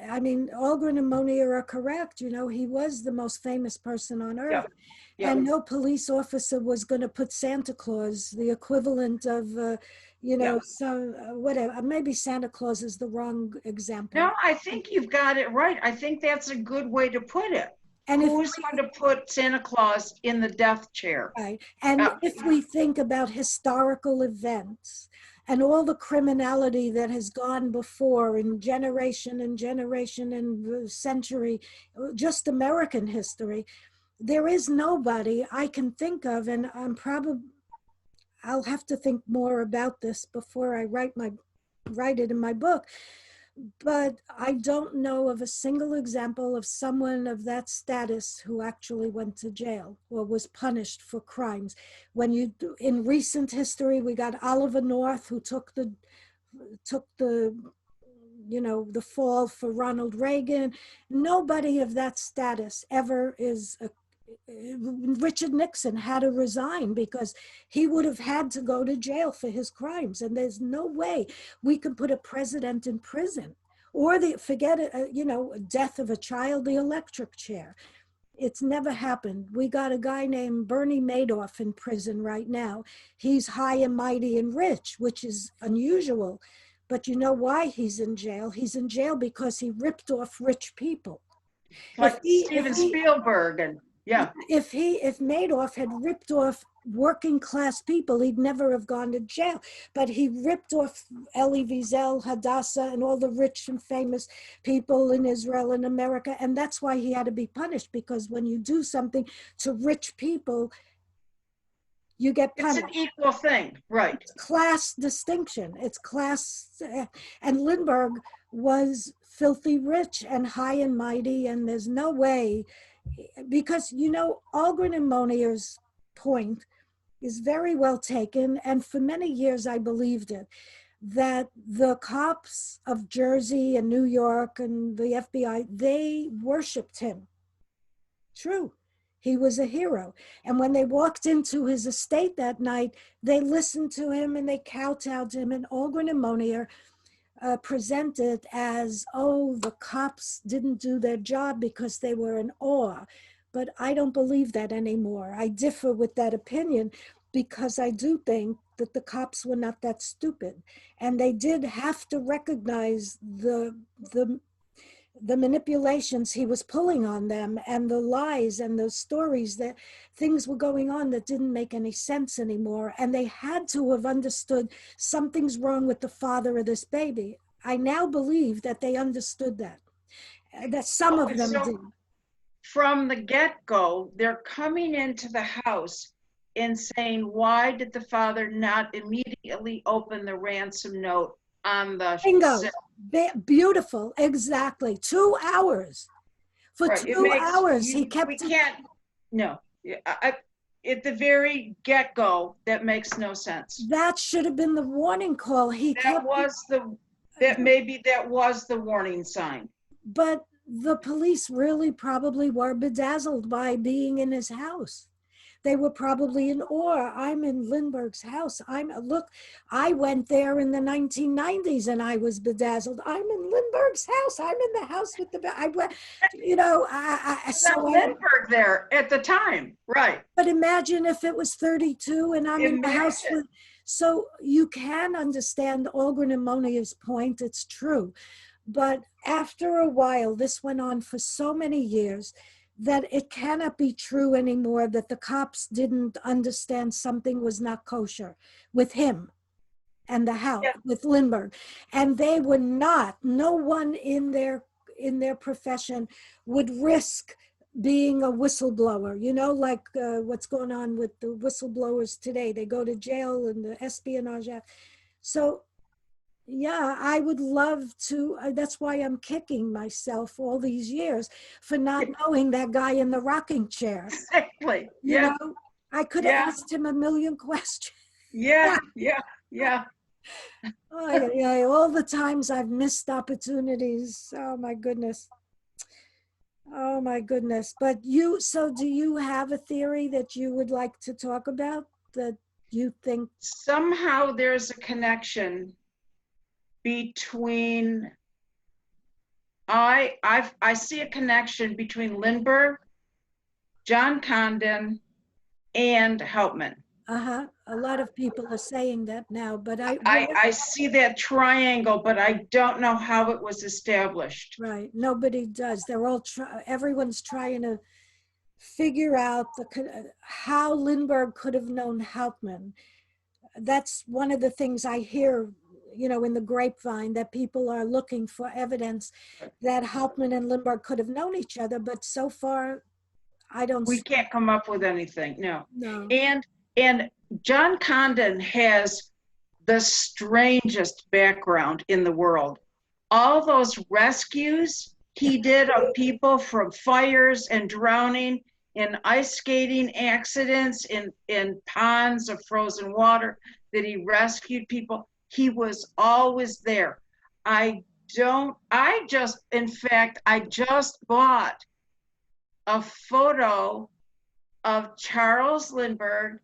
I mean, Algren and Monier are correct. He was the most famous person on earth. Yep. Yep. And no police officer was going to put Santa Claus, the equivalent of, Yep. some whatever. Maybe Santa Claus is the wrong example. No, I think you've got it right. I think that's a good way to put it. And Who's going to put Santa Claus in the death chair? right, and if we think about historical events and all the criminality that has gone before in generation and generation and century, just American history, there is nobody I can think of, and I'll have to think more about this before I write it in my book. But I don't know of a single example of someone of that status who actually went to jail or was punished for crimes. In recent history, we got Oliver North, who took the the fall for Ronald Reagan. Nobody of that status ever is a Richard Nixon had to resign because he would have had to go to jail for his crimes. And there's no way we can put a president in prison or forget it, death of a child, the electric chair. It's never happened. We got a guy named Bernie Madoff in prison right now. He's high and mighty and rich, which is unusual. But you know why he's in jail? He's in jail because he ripped off rich people. Like Steven Spielberg and yeah. If Madoff had ripped off working class people, he'd never have gone to jail. But he ripped off Elie Wiesel, Hadassah, and all the rich and famous people in Israel and America. And that's why he had to be punished, because when you do something to rich people, you get punished. It's an equal thing, right? It's class distinction. It's class. And Lindbergh was filthy rich and high and mighty, and there's no way, because, Algren and Monier's point is very well taken. And for many years, I believed it, that the cops of Jersey and New York and the FBI, they worshiped him. True. He was a hero. And when they walked into his estate that night, they listened to him and they kowtowed to him. And Algren and Monier presented as, the cops didn't do their job because they were in awe. But I don't believe that anymore. I differ with that opinion, because I do think that the cops were not that stupid. And they did have to recognize the manipulations he was pulling on them, and the lies and the stories, that things were going on that didn't make any sense anymore. And they had to have understood something's wrong with the father of this baby. I now believe that they understood that some of them did. From the get-go, they're coming into the house and saying, why did the father not immediately open the ransom note on the Bingo. Beautiful. Exactly. 2 hours. For right. 2 hours, he kept. We can't. No. At the very get-go, that makes no sense. That should have been the warning call. That was the warning sign. But the police really probably were bedazzled by being in his house. They were probably in awe. I'm in Lindbergh's house. I went there in the 1990s and I was bedazzled. I'm in Lindbergh's house. I'm in the house with I went, I saw Lindbergh there at the time, right? But imagine if it was 32 and I'm in the house with. So you can understand Algren and Monier's point. It's true, but after a while, this went on for so many years, that it cannot be true anymore that the cops didn't understand something was not kosher with him and the house, with Lindbergh. And they would not, no one in their profession would risk being a whistleblower, like what's going on with the whistleblowers today. They go to jail and the Espionage Act. So yeah, I would love to. That's why I'm kicking myself all these years for not knowing that guy in the rocking chair. Exactly. You know, I could have asked him a million questions. Yeah. All the times I've missed opportunities. Oh my goodness. But do you have a theory that you would like to talk about, that you think? Somehow there's a connection between, I see a connection between Lindbergh, John Condon, and Hauptmann. A lot of people are saying that now, but I see that triangle, but I don't know how it was established. Right, nobody does. They're all everyone's trying to figure out how Lindbergh could have known Hauptmann. That's one of the things I hear, in the grapevine, that people are looking for evidence that Hauptmann and Lindbergh could have known each other, but so far, we can't come up with anything. No. And John Condon has the strangest background in the world. all those rescues he did of people from fires and drowning, in ice skating accidents, in ponds of frozen water, that he rescued people. He was always there. In fact, I just bought a photo of Charles Lindbergh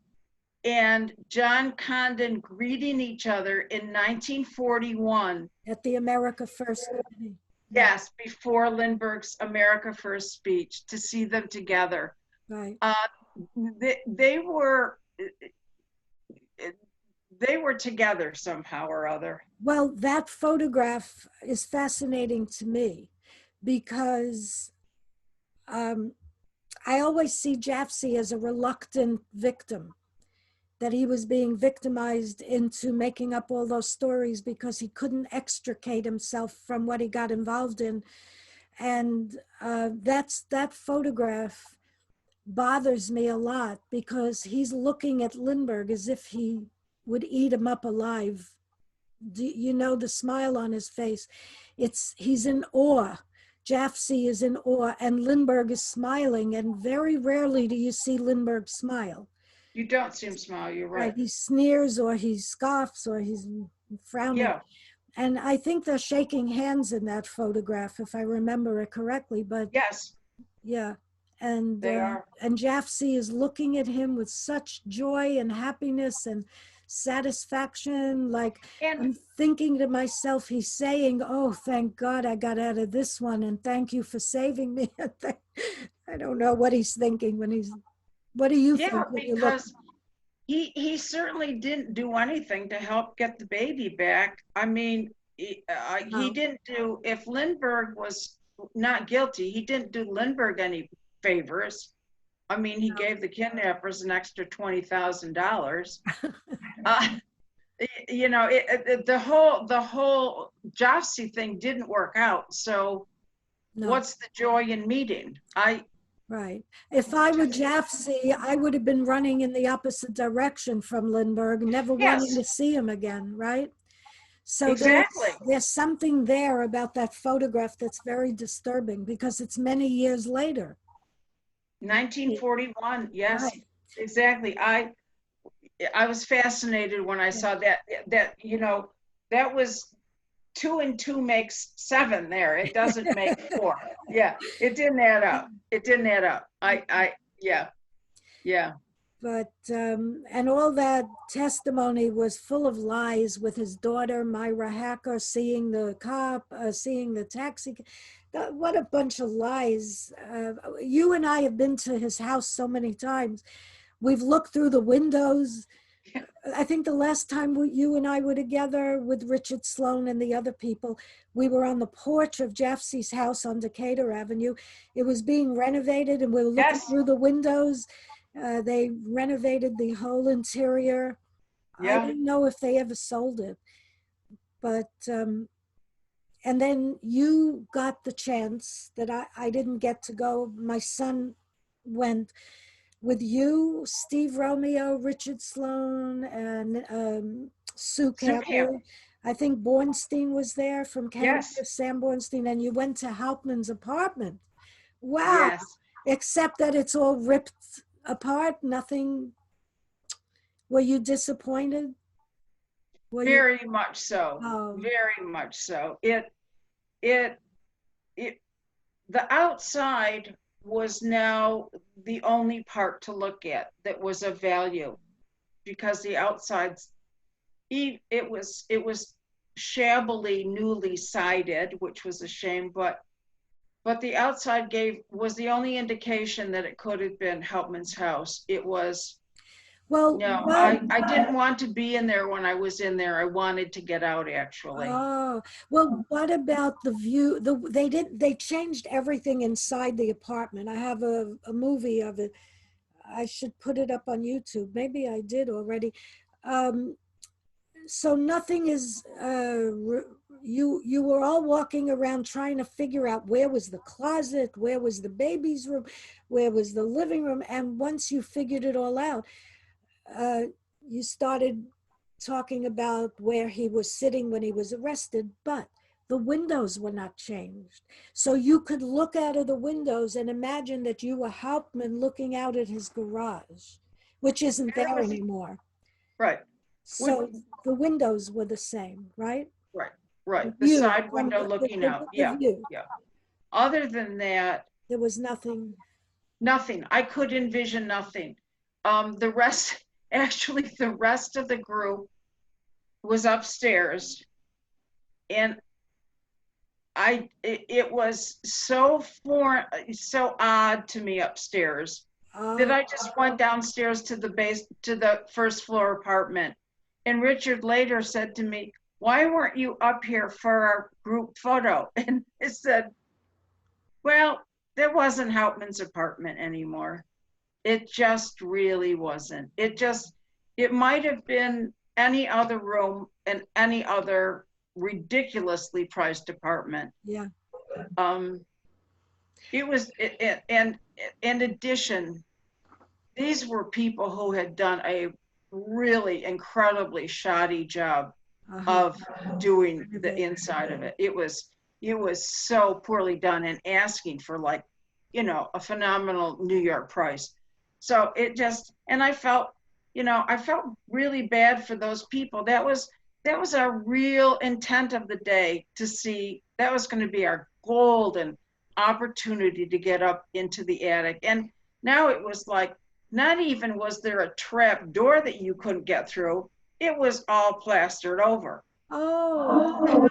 and John Condon greeting each other in 1941. At the America First meeting. Yes, before Lindbergh's America First speech, to see them together. Right. They were together somehow or other. Well, that photograph is fascinating to me because I always see Jaffe as a reluctant victim, that he was being victimized into making up all those stories because he couldn't extricate himself from what he got involved in. And that photograph bothers me a lot because he's looking at Lindbergh as if he would eat him up alive. You know, the smile on his face, he's in awe. Jaffe is in awe, and Lindbergh is smiling, and very rarely do you see Lindbergh smile. You don't see him smile, you're right. He sneers or he scoffs or he's frowning. Yeah. And I think they're shaking hands in that photograph, if I remember it correctly. But yes, yeah, and they are. And Jaffe is looking at him with such joy and happiness and satisfaction. Like, And I'm thinking to myself, he's saying, "Oh, thank God I got out of this one, and thank you for saving me." I don't know what he's thinking when he's. What do you think? Because he certainly didn't do anything to help get the baby back. I mean, he didn't do, if Lindbergh was not guilty, he didn't do Lindbergh any favors. I mean, he gave the kidnappers an extra $20,000. You know, the whole Jaffe thing didn't work out. So what's the joy in meeting? Right. If I were Jaffe, I would have been running in the opposite direction from Lindbergh, never wanting to see him again, right? So exactly. There's something there about that photograph that's very disturbing because it's many years later. 1941, yes, right. Exactly. I was fascinated when I saw that, you know, that was 2 and 2 makes 7 there. It doesn't make 4. Yeah, it didn't add up. It didn't add up. Yeah. But, and all that testimony was full of lies with his daughter, Myra Hacker, seeing the cop, seeing the taxi. What a bunch of lies. You and I have been to his house so many times. We've looked through the windows. I think the last time you and I were together with Richard Sloan and the other people, we were on the porch of Jaffe's house on Decatur Avenue. It was being renovated and we were looking through the windows. They renovated the whole interior. I didn't know if they ever sold it. But, and then you got the chance that I didn't get to go. My son went with you, Steve Romeo, Richard Sloan, and Sue Campbell. I think Bornstein was there from Canada, Sam Bornstein, and you went to Hauptmann's apartment. Wow. Yes. Except that it's all ripped apart, nothing. Were you disappointed? Very much so. Oh. Very much so. The outside was now the only part to look at that was of value, because the outside's, it was shabbily newly sided, which was a shame, but the outside was the only indication that it could have been Hauptmann's house. It was, well, no, I didn't want to be in there when I was in there. I wanted to get out, actually. Oh, well, what about the view? They changed everything inside the apartment. I have a movie of it. I should put it up on YouTube. Maybe I did already. So nothing is, you were all walking around trying to figure out where was the closet, where was the baby's room, where was the living room. And once you figured it all out, you started talking about where he was sitting when he was arrested. But the windows were not changed. So you could look out of the windows and imagine that you were Hauptmann looking out at his garage, which isn't there anymore. Right. So the windows were the same, right? Right. Right. The View side from window looking out. Yeah. view. Yeah. Other than that, There was nothing. nothing. I could envision nothing. The rest, actually, the rest of the group was upstairs, and it was so odd to me upstairs that I just went downstairs to the first floor apartment. And Richard later said to me, "Why weren't you up here for our group photo?" And I said, well, there wasn't Hauptmann's apartment anymore. It just really wasn't. It might have been any other room in any other ridiculously priced apartment. Yeah. It was, and in addition, these were people who had done a really incredibly shoddy job of doing the inside of it. It was so poorly done and asking for, like, a phenomenal New York price. So it just, and I felt really bad for those people. That was our real intent of the day, to see, that was going to be our golden opportunity to get up into the attic. And now it was like, not even was there a trap door that you couldn't get through, it was all plastered over. Oh,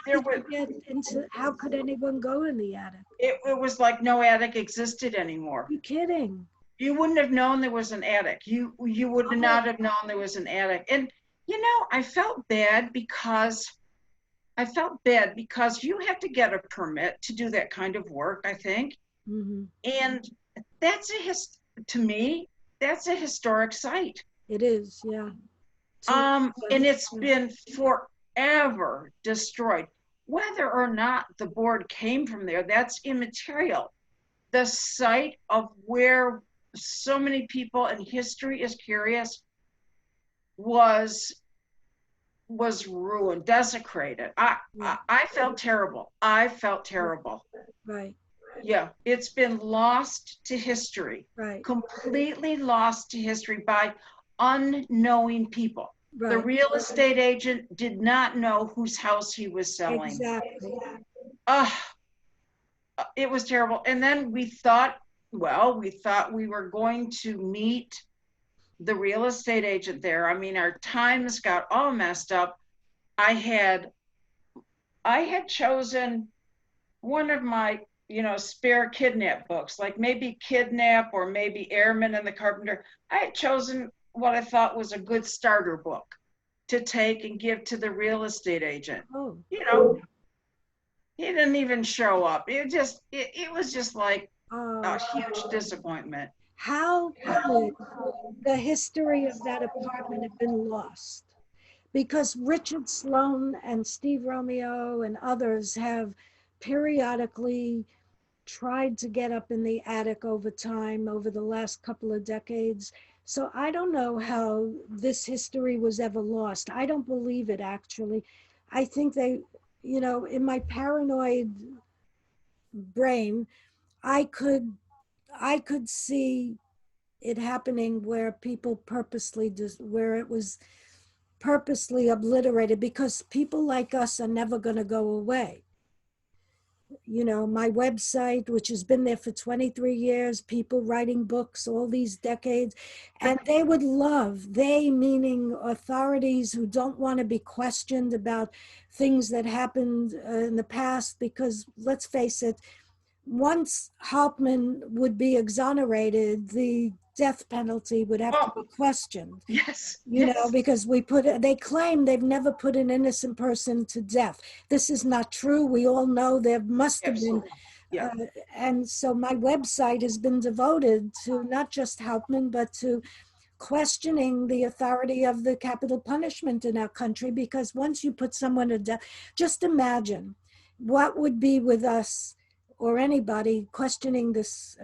how could anyone go in the attic? It was like no attic existed anymore. Are you kidding? You wouldn't have known there was an attic. You would not have known there was an attic. And I felt bad because you have to get a permit to do that kind of work, I think. Mm-hmm. And to me, that's a historic site. It is, yeah. And it's been forever destroyed. Whether or not the board came from there, that's immaterial. The site of where so many people in history is curious was ruined, desecrated. I felt terrible. Right. Yeah, it's been lost to history. Right. Completely lost to history by unknowing people. Right. The real estate agent did not know whose house he was selling. Exactly. It was terrible. And then we thought we were going to meet the real estate agent there. I mean, our times got all messed up. I had chosen one of my, spare kidnap books, like maybe Kidnap or maybe Airman and the Carpenter. I had chosen what I thought was a good starter book to take and give to the real estate agent. Oh. He didn't even show up. It was just like a huge disappointment. How could the history of that apartment have been lost? Because Richard Sloan and Steve Romeo and others have periodically tried to get up in the attic over time, over the last couple of decades. So I don't know how this history was ever lost. I don't believe it, actually. I think they, in my paranoid brain, I could see it happening where people where it was purposely obliterated, because people like us are never going to go away. My website, which has been there for 23 years, people writing books all these decades, and they would love, they meaning authorities who don't want to be questioned about things that happened in the past, because let's face it, once Hauptmann would be exonerated, the death penalty would have to be questioned. Yes. Because they claim they've never put an innocent person to death. This is not true. We all know there must have been. Yeah. And so my website has been devoted to not just Hauptmann, but to questioning the authority of the capital punishment in our country, because once you put someone to death, just imagine what would be with us or anybody questioning this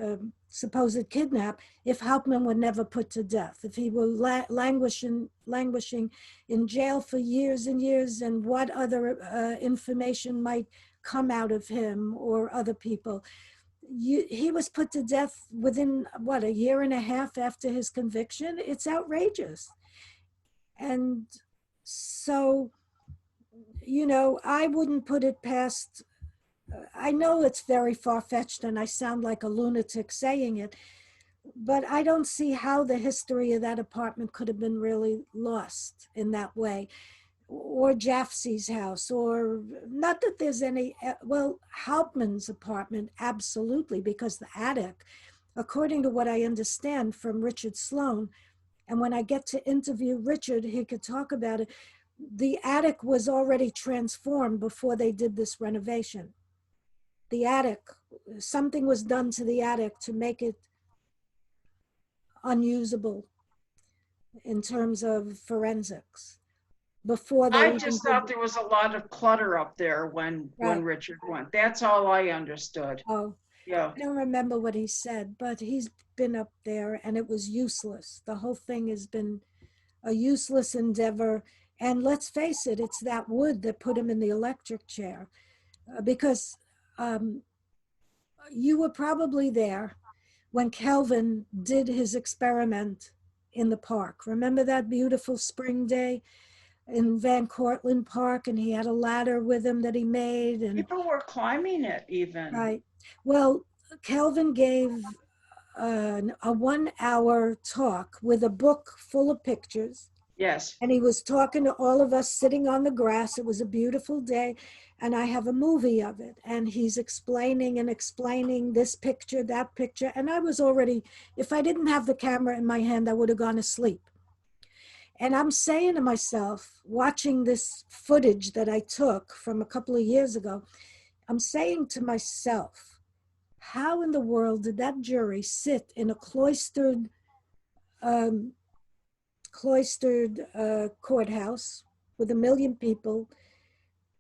supposed kidnap if Hauptmann were never put to death, if he were languishing in jail for years and years, and what other information might come out of him or other people. He was put to death within, what, a year and a half after his conviction? It's outrageous. And so, I wouldn't put it past, I know it's very far-fetched and I sound like a lunatic saying it, but I don't see how the history of that apartment could have been really lost in that way. Or Jaffsey's house, or not that there's any, well, Hauptmann's apartment, absolutely, because the attic, according to what I understand from Richard Sloan, and when I get to interview Richard, he could talk about it, the attic was already transformed before they did this renovation. The attic, something was done to the attic to make it unusable in terms of forensics before they I even just did thought there was a lot of clutter up there when Right. Richard went. That's all I understood. Oh, Yeah. I don't remember what he said, but he's been up there and it was useless. The whole thing has been a useless endeavor. And let's face it, it's that wood that put him in the electric chair. Because you were probably there when Kelvin did his experiment in the park. Remember that beautiful spring day in Van Cortlandt Park, and he had a ladder with him that he made, and People were climbing it even. right. Well, Kelvin gave a 1 hour talk with a book full of pictures, Yes. and he was talking to all of us sitting on the grass. It was a beautiful day, and I have a movie of it, and he's explaining and explaining this picture, that picture, and I was already, if I didn't have the camera in my hand, I would have gone to sleep. And I'm saying to myself, watching this footage that I took from a couple of years ago, I'm saying to myself, how in the world did that jury sit in a cloistered courthouse with 1 million people?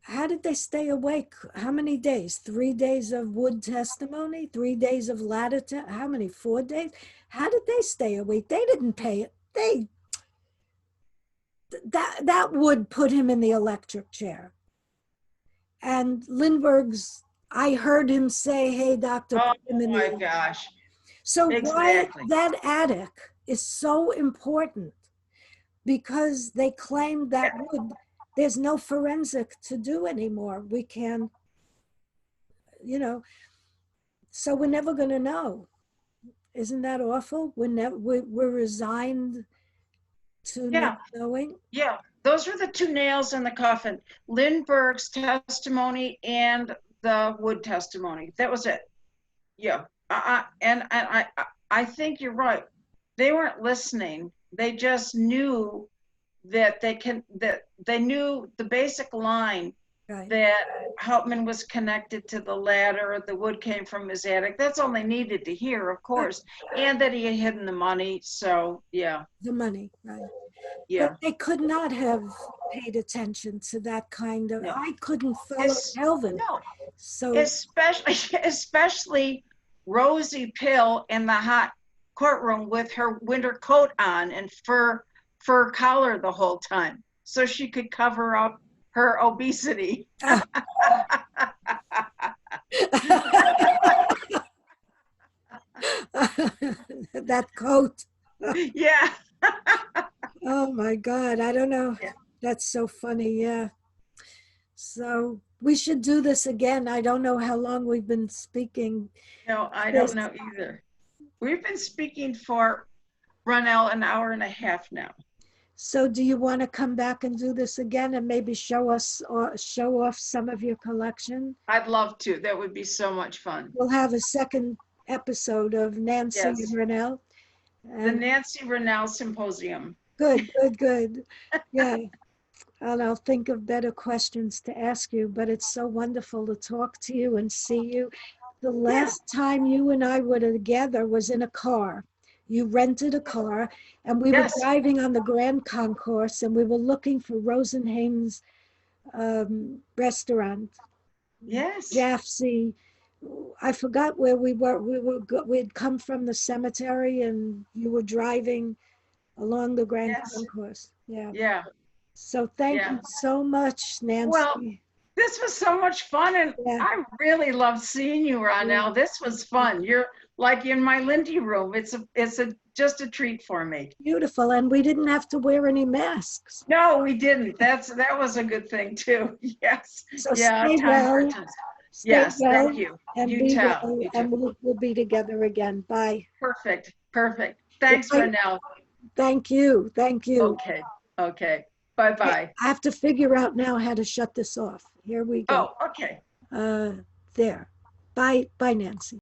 How did they stay awake? How many days? 3 days of wood testimony, 3 days of ladder, how many, 4 days? How did they stay awake? They didn't pay it. That would put him in the electric chair. And Lindbergh's, I heard him say, "Hey, doctor, Oh put him in my the." gosh. So Exactly. why that attic is so important, because they claim that wood, there's no forensic to do anymore. We can, so we're never going to know. Isn't that awful? We're resigned to Yeah. not knowing. Yeah. Those were the two nails in the coffin. Lindbergh's testimony and the Wood testimony. That was it. Yeah. I think you're right. They weren't listening. They just knew that they knew the basic line Right. that Hauptmann was connected to the ladder, the wood came from his attic. That's all they needed to hear, of course, and that he had hidden the money. So yeah, The money, right. yeah, But they could not have paid attention to that kind of, no, I couldn't follow it's Kelvin. no, So, especially Rosie Pill in the hot courtroom with her winter coat on and fur collar the whole time, so she could cover up her obesity. that coat. Yeah. Oh my God, I don't know. Yeah. That's so funny, yeah. So we should do this again. I don't know how long we've been speaking. No, I don't know either. We've been speaking for Ronelle an hour and a half now. So do you want to come back and do this again and maybe show us or show off some of your collection? I'd love to. That would be so much fun. We'll have a second episode of Nancy Yes. and Ronelle. The Nancy Ronelle Symposium. Good. Yeah. And I'll think of better questions to ask you, but it's so wonderful to talk to you and see you. The last time you and I were together was in a car. You rented a car, and we were driving on the Grand Concourse, and we were looking for Rosenheim's restaurant. Yes. Jaffsey. I forgot where we were. We'd come from the cemetery, and you were driving along the Grand Yes. Concourse. Yeah. Yeah. So thank Yeah. you so much, Well, Nancy. this was so much fun, and Yeah. I really love seeing you, Yeah. Ronelle. This was fun. You're like in my Lindy room. It's just a treat for me. Beautiful. And we didn't have to wear any masks. No, we didn't. That was a good thing too. Yes. So Yeah, stay time well, hortons. stay Yes, well, thank you. and You be too. well, You too. and we'll be together again. Bye. Perfect. Perfect. Thanks, Bye. Ronelle. Thank you. Thank you. Okay. Okay. Bye-bye. I have to figure out now how to shut this off. Here we go. Oh, okay. Uh, there. Bye. Bye, Nancy.